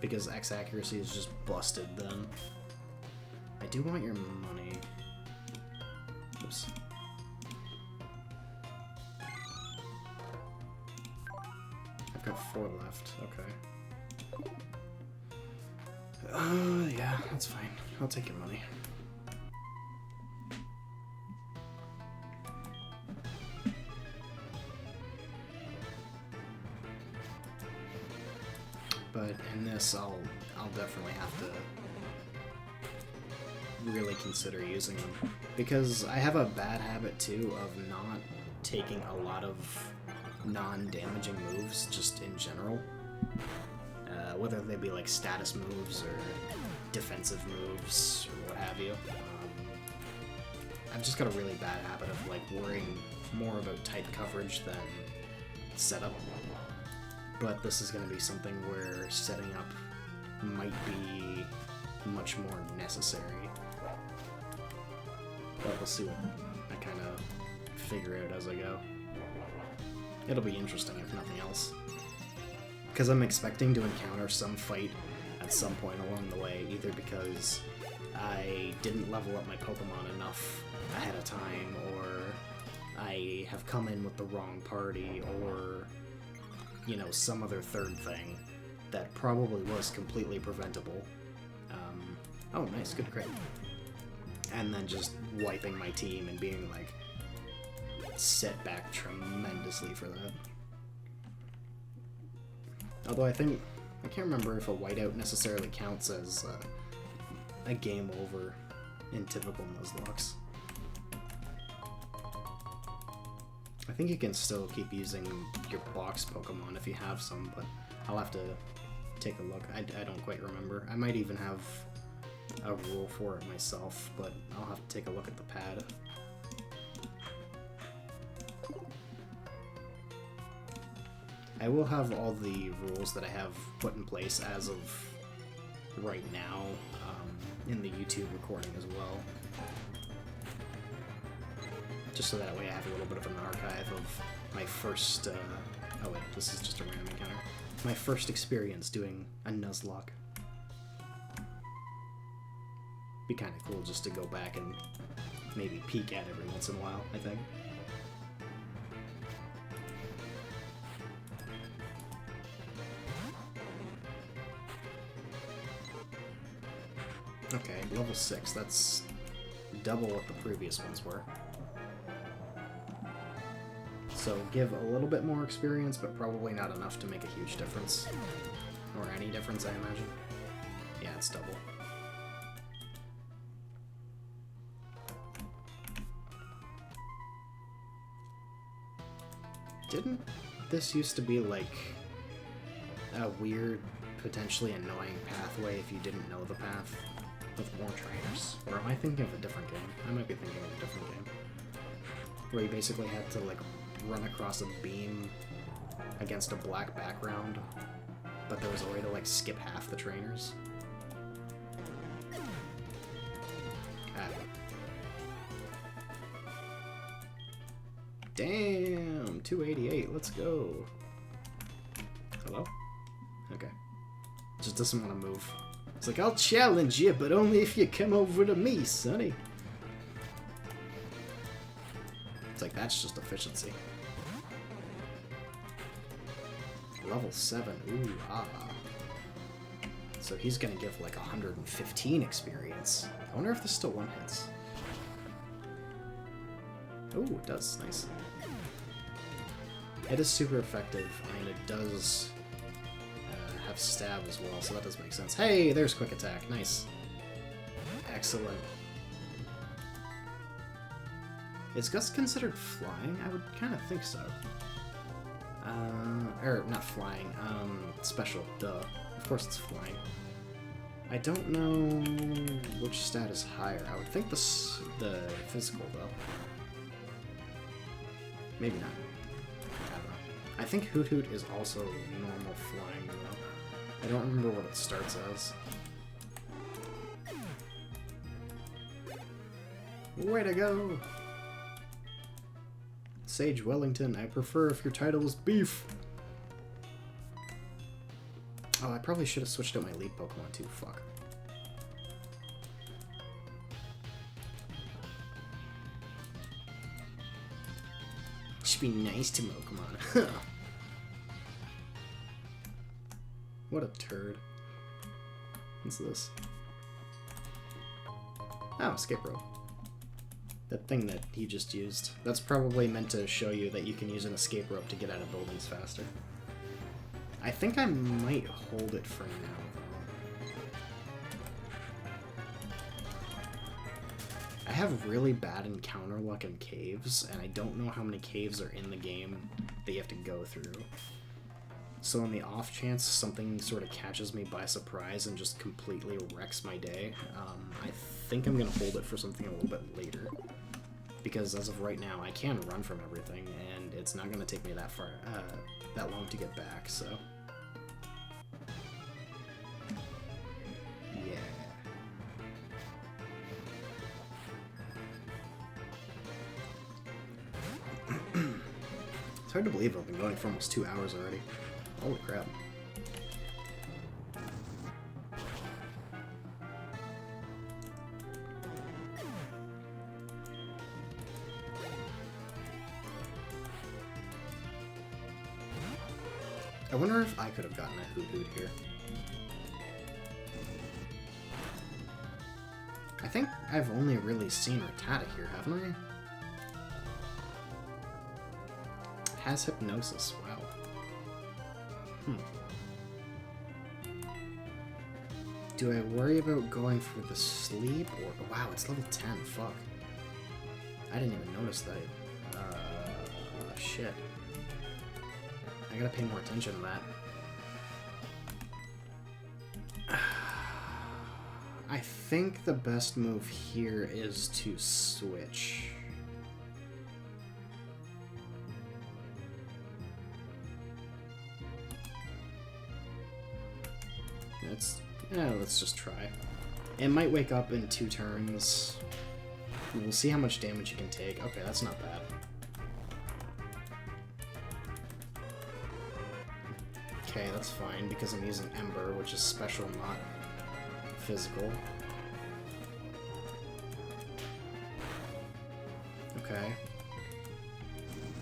Because X accuracy is just busted then. I do want your money. Oops. I've got 4 left. Okay. Yeah, that's fine. I'll take your money. But in this, I'll definitely have to really consider using them, because I have a bad habit too of not taking a lot of non-damaging moves just in general, whether they be like status moves or defensive moves or what have you. I've just got a really bad habit of like worrying more about type coverage than setup, but this is going to be something where setting up might be much more necessary. But we'll see what I kind of figure out as I go. It'll be interesting if nothing else. Because I'm expecting to encounter some fight at some point along the way, either because I didn't level up my Pokemon enough ahead of time, or I have come in with the wrong party, or, you know, some other third thing that probably was completely preventable. Oh, nice, good crit. And then just wiping my team and being, like, set back tremendously for that. Although I can't remember if a whiteout necessarily counts as a game over in typical Nuzlockes. I think you can still keep using your box Pokemon if you have some, but I'll have to take a look. I don't quite remember. I might even have a rule for it myself, but I'll have to take a look at the pad. I will have all the rules that I have put in place as of right now in the YouTube recording as well. Just so that way I have a little bit of an archive of my first, oh wait, this is just a random encounter. My first experience doing a Nuzlocke. Be kind of cool just to go back and maybe peek at every once in a while, I think. Okay, level 6, that's double what the previous ones were. So give a little bit more experience, but probably not enough to make a huge difference. Or any difference, I imagine. Yeah, it's double. Didn't this used to be like a weird, potentially annoying pathway if you didn't know the path with more trainers? Or am I thinking of a different game? I might be thinking of a different game. Where you basically had to like run across a beam against a black background, but there was a way to like skip half the trainers. Damn, 288, let's go. Hello? Okay. Just doesn't want to move. It's like, I'll challenge you, but only if you come over to me, sonny. It's like, that's just efficiency. Level 7, ooh, ah. So he's gonna give like 115 experience. I wonder if this still one hits. Oh, it does. Nice. It is super effective, and it does have stab as well, so that does make sense. Hey, there's quick attack. Nice. Excellent. Is Gust considered flying? I would kind of think so. Or not flying, special, duh. Of course it's flying. I don't know which stat is higher. I would think the physical, though. Maybe not. I don't know. I think Hoot Hoot is also normal flying, though. I don't remember what it starts as. Way to go! Sage Wellington, I prefer if your title is Beef. Oh, I probably should have switched out my lead Pokemon too. Fuck. Should be nice to Pokemon. What a turd. What's this? Oh, escape rope. That thing that he just used. That's probably meant to show you that you can use an escape rope to get out of buildings faster. I think I might hold it for now, though. I have really bad encounter luck in caves, and I don't know how many caves are in the game that you have to go through. So on the off chance something sort of catches me by surprise and just completely wrecks my day, I think I'm going to hold it for something a little bit later. Because as of right now, I can run from everything, and it's not going to take me that long to get back, so... Yeah. It's hard to believe I've been going for almost 2 hours already. Holy crap. I wonder if I could have gotten a Hoot Hoot here. I think I've only really seen Rattata here, haven't I? Has Hypnosis, wow. Do I worry about going for the sleep, or... Wow, it's level 10, fuck. I didn't even notice that. Shit. I gotta pay more attention to that. I think the best move here is to switch. Let's just try. It might wake up in 2 turns. We'll see how much damage you can take. Okay, that's not bad. Okay, that's fine, because I'm using Ember, which is special, not physical. Okay.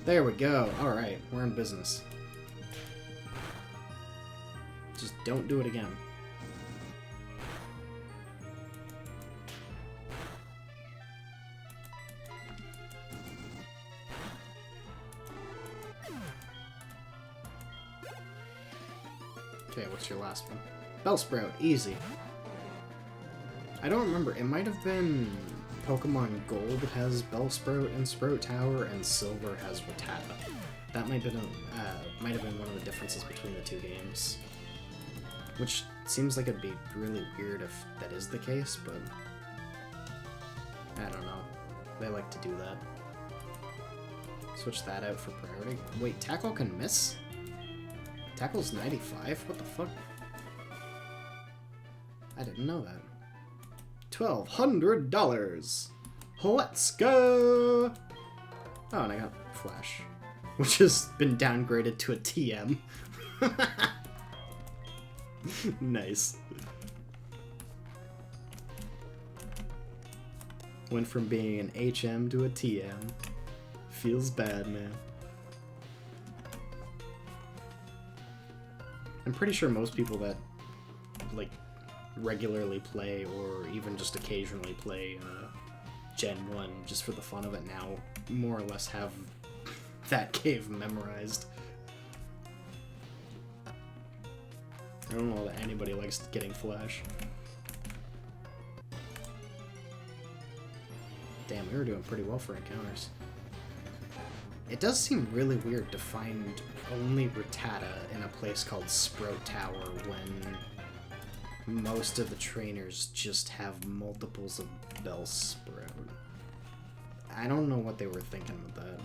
There we go. Alright, we're in business. Just don't do it again. Okay, what's your last one? Bellsprout, easy. I don't remember, it might have been Pokemon Gold has Bellsprout and Sprout Tower, and Silver has Rattata. That might have been one of the differences between the 2 games. Which seems like it'd be really weird if that is the case, but... I don't know. They like to do that. Switch that out for priority. Wait, Tackle can miss? Tackle's 95? What the fuck? I didn't know that. $1,200! Let's go! Oh, and I got Flash, which has been downgraded to a TM. Nice. Went from being an HM to a TM. Feels bad, man. I'm pretty sure most people that, like, regularly play or even just occasionally play Gen 1 just for the fun of it now more or less have that cave memorized. I don't know that anybody likes getting flash. Damn, we were doing pretty well for encounters. It does seem really weird to find only Rattata in a place called Sprout Tower when most of the trainers just have multiples of Bellsprout. I don't know what they were thinking with that.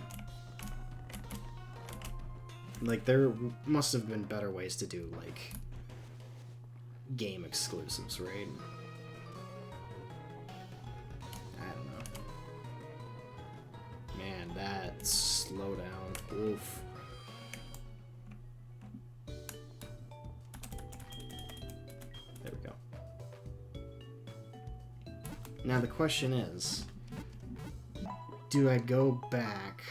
Like, there must have been better ways to do, like, game exclusives, right? I don't know. Man, that slowdown. Oof. There we go. Now the question is, do I go back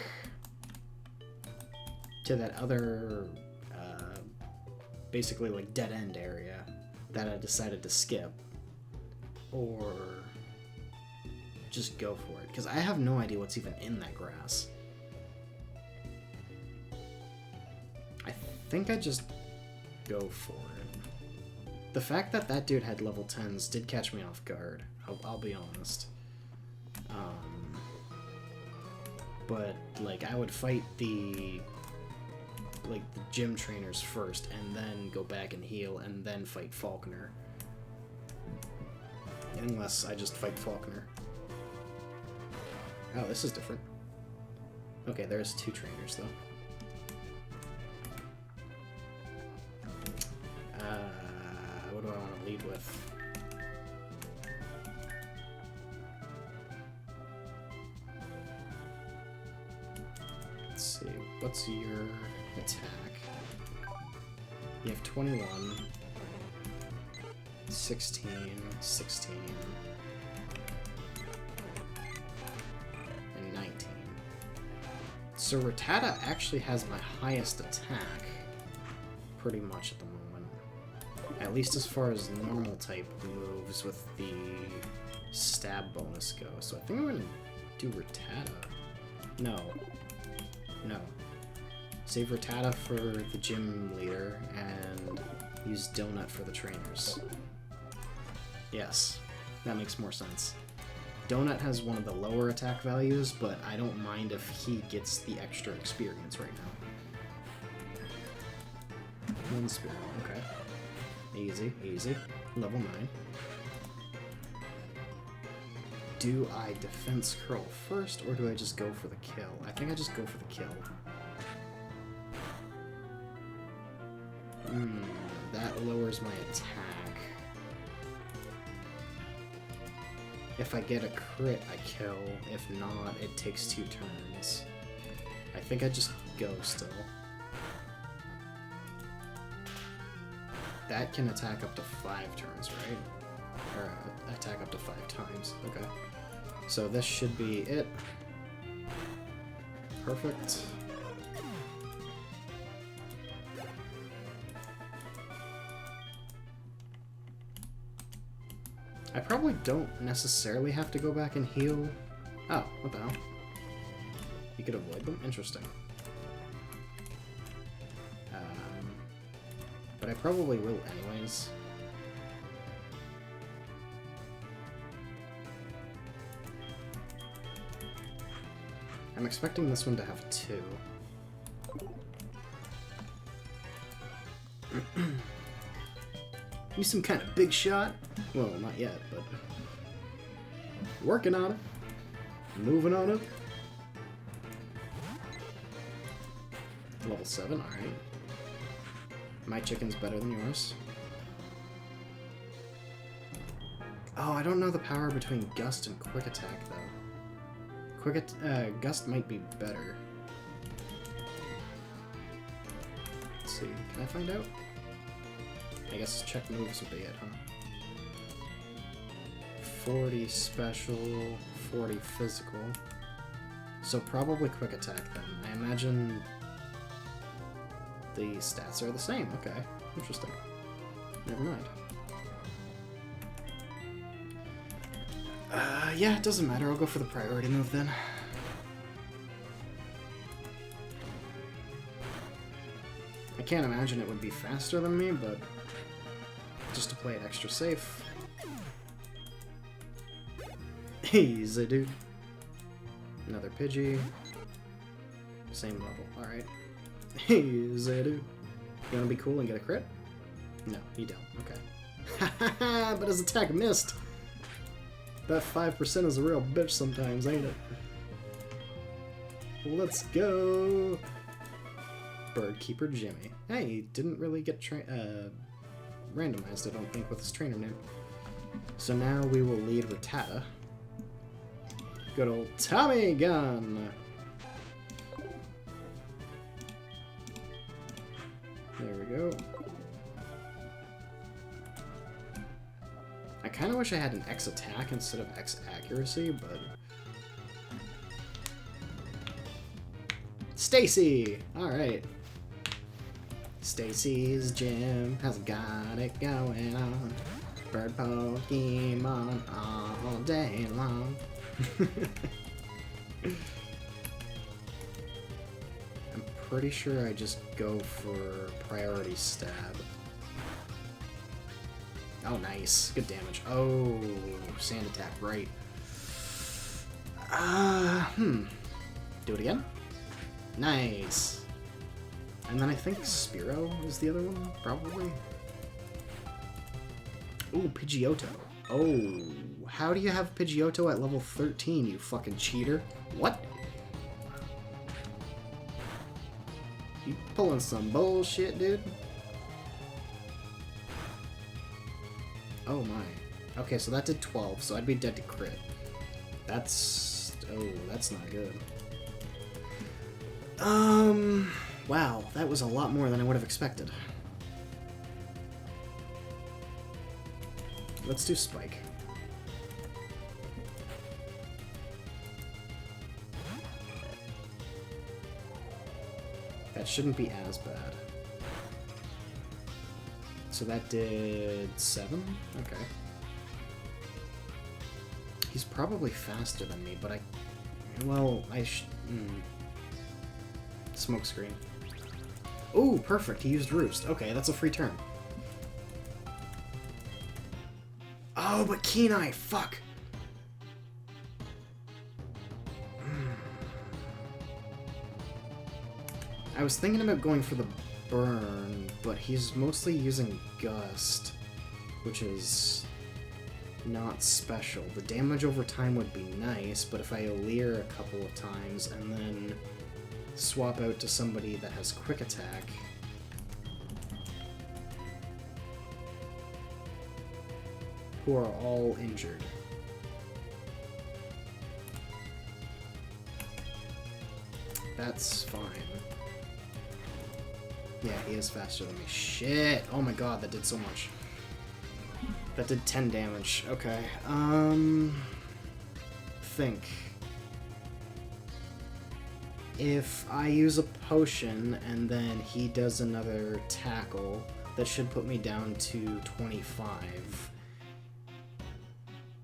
to that other, basically like dead-end area that I decided to skip, or just go for it? Because I have no idea what's even in that grass. I think I just go for it. The fact that that dude had level 10s did catch me off guard, I'll be honest. But, like, I would fight the gym trainers first, and then go back and heal, and then fight Falconer. Unless I just fight Falconer. Oh, this is different. Okay, there's 2 trainers, though. What do I want to lead with? Let's see, what's your attack? You have 21, 16, 16, and 19. So Rattata actually has my highest attack, pretty much at the moment. At least as far as normal type moves with the stab bonus go. So I think I'm gonna do Rattata. No. Save Rattata for the gym leader and use Donut for the trainers. Yes, that makes more sense. Donut has one of the lower attack values, but I don't mind if he gets the extra experience right now. One spirit, okay. Easy, easy. Level 9. Do I defense curl first, or do I just go for the kill? I think I just go for the kill. That lowers my attack. If I get a crit, I kill. If not, it takes 2 turns. I think I just go still. That can attack up to 5 turns, right? Or attack up to 5 times. Okay. So this should be it. Perfect. I probably don't necessarily have to go back and heal. Oh, what the hell? You could avoid them? Interesting. But I probably will anyways. I'm expecting this one to have 2. You some kind of big shot? Well, not yet, but working on it. Moving on it. Level 7, alright. My chicken's better than yours. Oh, I don't know the power between Gust and Quick Attack, though. Gust might be better. Let's see, can I find out? I guess check moves would be it, huh? 40 special, 40 physical. So probably Quick Attack then. I imagine the stats are the same. Okay, interesting. Never mind. Yeah, it doesn't matter. I'll go for the priority move then. I can't imagine it would be faster than me, but just to play it extra safe. Easy, dude. Another Pidgey. Same level. Alright. Easy, dude. You wanna be cool and get a crit? No, you don't. Okay. Haha, but his attack missed! That 5% is a real bitch sometimes, ain't it? Let's go! Birdkeeper Jimmy. Hey, he didn't really get randomized, I don't think, with his trainer name. So now we will lead Rattata. Good old Tommy Gun! There we go. I kind of wish I had an X attack instead of X accuracy, but... Stacy! Alright. Stacy's gym has got it going on. Bird Pokemon all day long. I'm pretty sure I just go for priority stab. Oh, nice. Good damage. Oh, sand attack, right. Do it again? Nice. And then I think Spearow is the other one, probably. Ooh, Pidgeotto. Oh, how do you have Pidgeotto at level 13, you fucking cheater? What? You pulling some bullshit, dude? Oh my. Okay, so that did 12, so I'd be dead to crit. That's... oh, that's not good. Wow, that was a lot more than I would have expected. Let's do Spike. That shouldn't be as bad. So that did 7? Okay. He's probably faster than me, but I... well, Smokescreen. Ooh, perfect. He used Roost. Okay, that's a free turn. Oh, but Kenai, fuck! I was thinking about going for the burn, but he's mostly using Gust, which is not special. The damage over time would be nice, but if I Leer a couple of times and then swap out to somebody that has Quick Attack, who are all injured. That's fine. Yeah, he is faster than me. Shit! Oh my god, that did so much. That did 10 damage. Okay, think. If I use a potion and then he does another tackle, that should put me down to 25.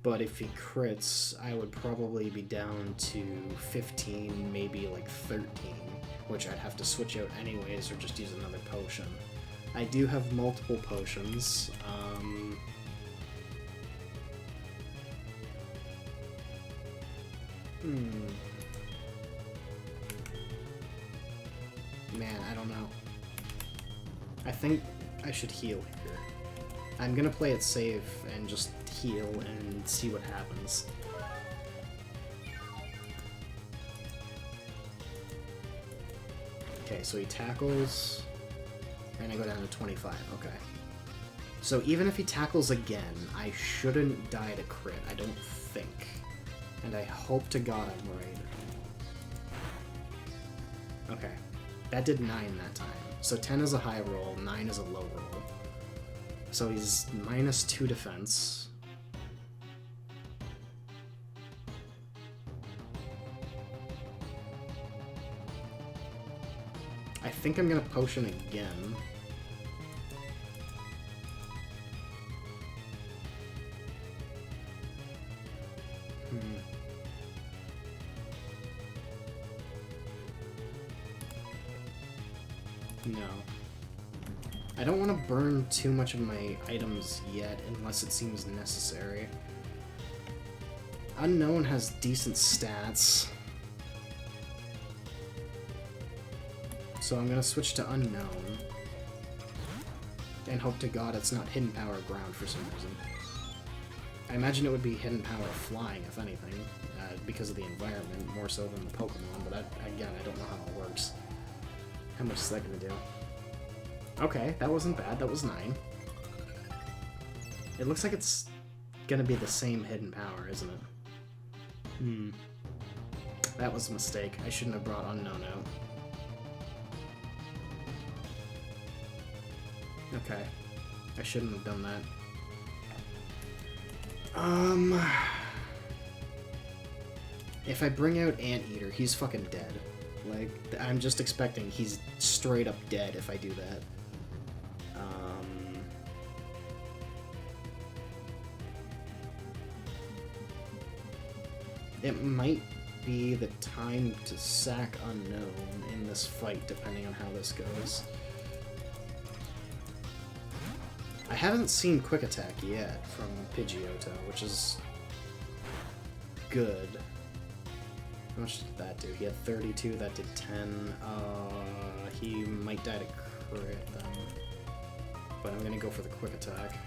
But if he crits, I would probably be down to 15, maybe like 13, which I'd have to switch out anyways or just use another potion. I do have multiple potions. Man, I don't know. I think I should heal here. I'm gonna play it safe and just heal and see what happens. Okay, so he tackles, and I go down to 25, okay. So even if he tackles again, I shouldn't die to crit, I don't think. And I hope to God I'm right. Okay, that did 9 that time. So 10 is a high roll, 9 is a low roll. So he's -2 defense. I think I'm gonna potion again. No. I don't want to burn too much of my items yet, unless it seems necessary. Unknown has decent stats. So I'm gonna switch to Unknown. And hope to God it's not Hidden Power Ground for some reason. I imagine it would be Hidden Power Flying, if anything, because of the environment, more so than the Pokemon, but again, I don't know how it works. How much is that gonna do? Okay, that wasn't bad, that was 9. It looks like it's gonna be the same Hidden Power, isn't it? That was a mistake. I shouldn't have brought Unknown out. Okay. I shouldn't have done that. If I bring out Anteater, he's fucking dead. Like, I'm just expecting he's straight up dead if I do that. It might be the time to sack Unknown in this fight, depending on how this goes. I haven't seen Quick Attack yet from Pidgeotto, which is good. How much did that do? He had 32, that did 10. He might die to crit then. But I'm gonna go for the Quick Attack.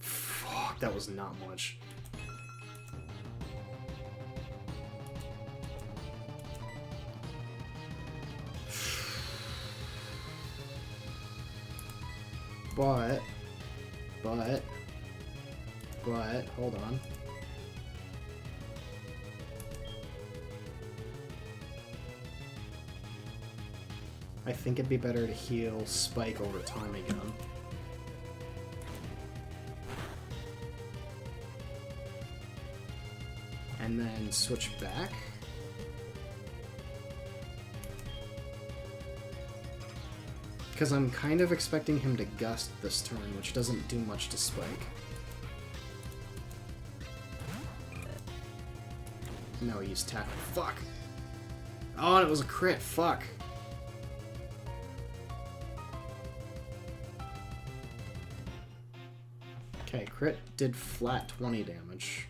Fuck, that was not much. But, hold on. I think it'd be better to heal Spike over Tommy Gun. And then switch back. Because I'm kind of expecting him to Gust this turn, which doesn't do much to Spike. No, he used Tackle. Fuck! Oh, and it was a crit. Fuck! Okay, crit did flat 20 damage.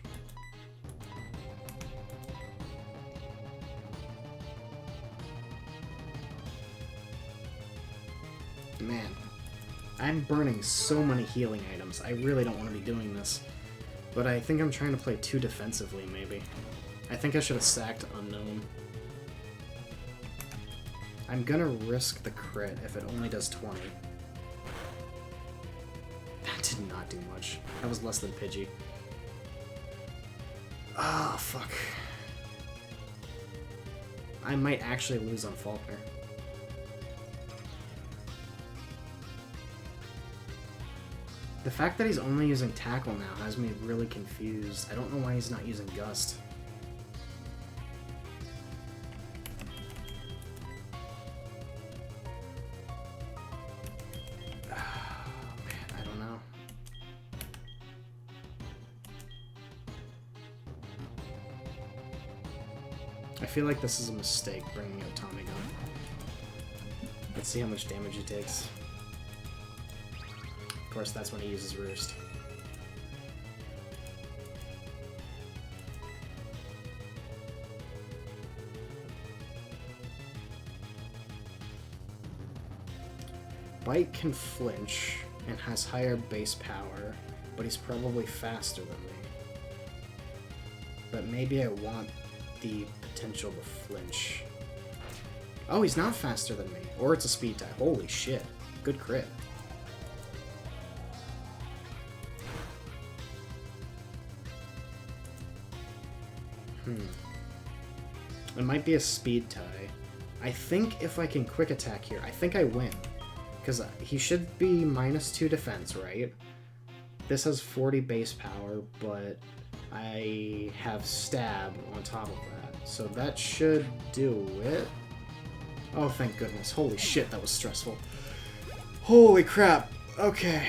Man, I'm burning so many healing items. I really don't want to be doing this. But I think I'm trying to play too defensively, maybe. I think I should have sacked Unknown. I'm gonna risk the crit if it only does 20. That did not do much. That was less than Pidgey. Ah, fuck. I might actually lose on Faulkner. The fact that he's only using Tackle now has me really confused. I don't know why he's not using Gust. Man, I don't know. I feel like this is a mistake, bringing out Tommy Gun. Let's see how much damage he takes. Of course, that's when he uses Roost. Bite can flinch and has higher base power, but he's probably faster than me. But maybe I want the potential to flinch. Oh, he's not faster than me. Or it's a speed type. Holy shit. Good crit. It might be a speed tie. I think if I can quick attack here, I think I win. Because he should be -2 defense, right? This has 40 base power, but I have stab on top of that. So that should do it. Oh, thank goodness. Holy shit, that was stressful. Holy crap. Okay.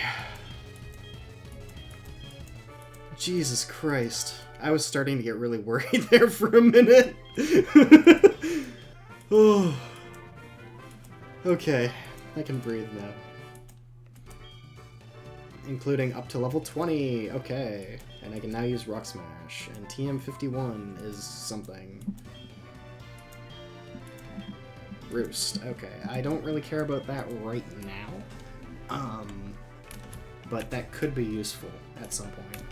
Jesus Christ. I was starting to get really worried there for a minute. Oh. Okay, I can breathe now. Including up to level 20, okay. And I can now use Rock Smash, and TM51 is something. Roost, okay. I don't really care about that right now. But that could be useful at some point.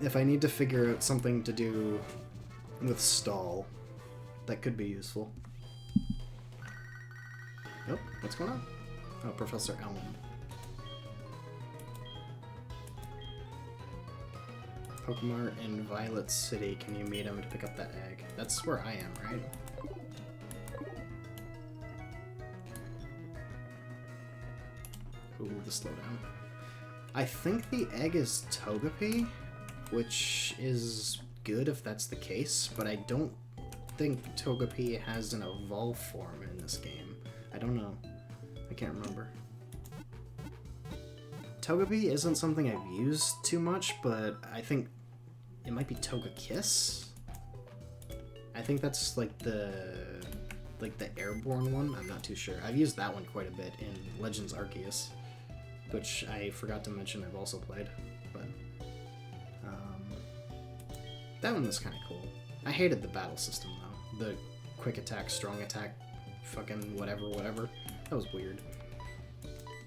If I need to figure out something to do with stall, that could be useful. Oh, what's going on? Oh, Professor Elm. Pokemon in Violet City. Can you meet him to pick up that egg? That's where I am, right? Ooh, the slowdown. I think the egg is Togepi, which is good if that's the case, but I don't think Togepi has an evolve form in this game. I don't know. I can't remember. Togepi isn't something I've used too much, but I think it might be Togekiss. I think that's like the airborne one. I'm not too sure. I've used that one quite a bit in Legends Arceus, which I forgot to mention I've also played, but that one was kind of cool. I hated the battle system though. The quick attack, strong attack, fucking whatever. That was weird.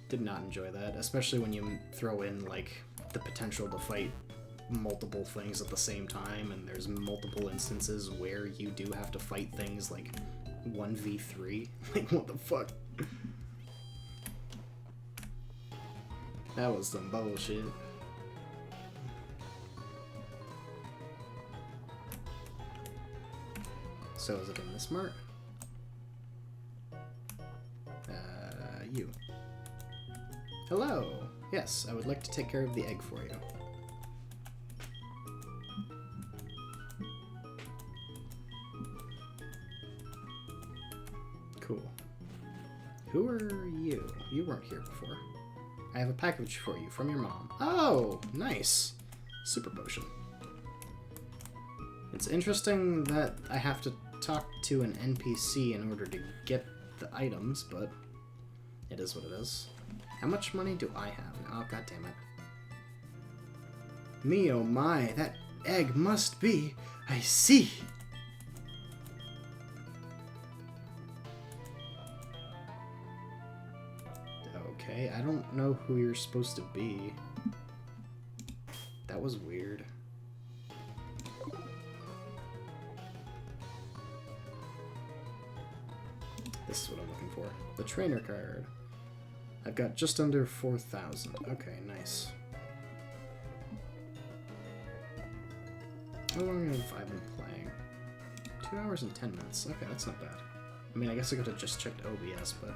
Did not enjoy that, especially when you throw in like the potential to fight multiple things at the same time, and there's multiple instances where you do have to fight things like 1v3. Like, what the fuck? That was some bullshit. So is it in this mart? You. Hello! Yes, I would like to take care of the egg for you. Cool. Who are you? You weren't here before. I have a package for you from your mom. Oh, nice. Super potion. It's interesting that I have to talk to an NPC in order to get the items, but it is what it is. How much money do I have? Oh, god damn it. Me oh my, that egg must be. I see. Okay, I don't know who you're supposed to be. That was weird. This is what I'm looking for. The trainer card. I've got just under 4,000. Okay, nice. How long have I been playing? 2 hours and 10 minutes. Okay, that's not bad. I mean, I guess I could have just checked OBS, but...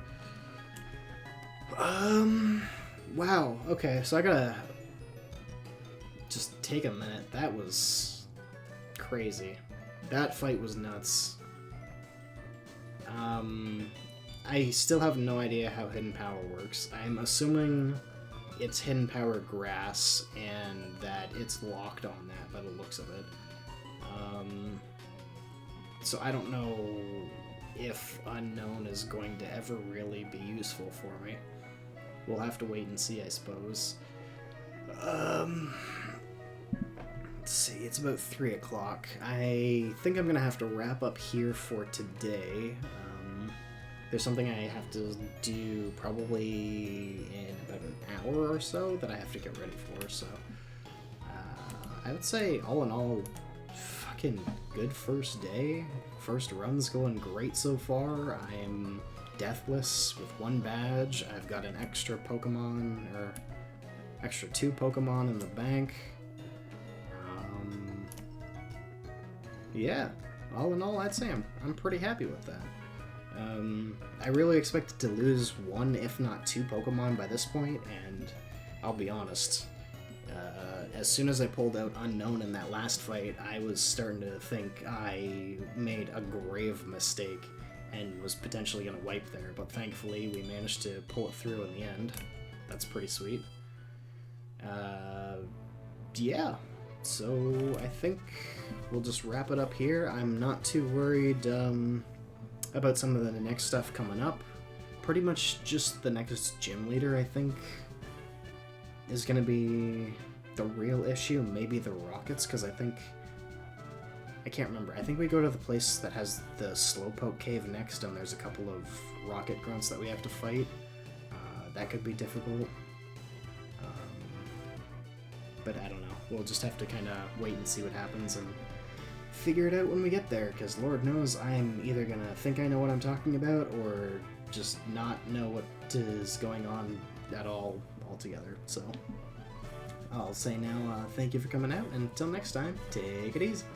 Wow. Okay, so I gotta... just take a minute. That was... crazy. That fight was nuts. I still have no idea how Hidden Power works. I'm assuming it's Hidden Power Grass and that it's locked on that by the looks of it. So I don't know if Unknown is going to ever really be useful for me. We'll have to wait and see, I suppose. Let's see, it's about 3 o'clock. I think I'm gonna have to wrap up here for today. There's something I have to do probably in about an hour or so that I have to get ready for, so I would say all in all, fucking good first day. First run's going great so far. I am deathless with 1 badge. I've got an extra Pokemon, or extra 2 Pokemon in the bank. Yeah, all in all, I'd say I'm pretty happy with that. I really expected to lose 1, if not 2 Pokemon by this point, and I'll be honest, as soon as I pulled out Unknown in that last fight, I was starting to think I made a grave mistake and was potentially going to wipe there, but thankfully we managed to pull it through in the end. That's pretty sweet. Yeah, so I think we'll just wrap it up here. I'm not too worried about some of the next stuff coming up. Pretty much just the next gym leader, I think, is going to be the real issue. Maybe the rockets, because I can't remember. I think we go to the place that has the Slowpoke Cave next, and there's a couple of rocket grunts that we have to fight. That could be difficult. But I don't know. We'll just have to kind of wait and see what happens and figure it out when we get there, because Lord knows I'm either going to think I know what I'm talking about or just not know what is going on at all altogether. So I'll say now, thank you for coming out, and until next time, take it easy.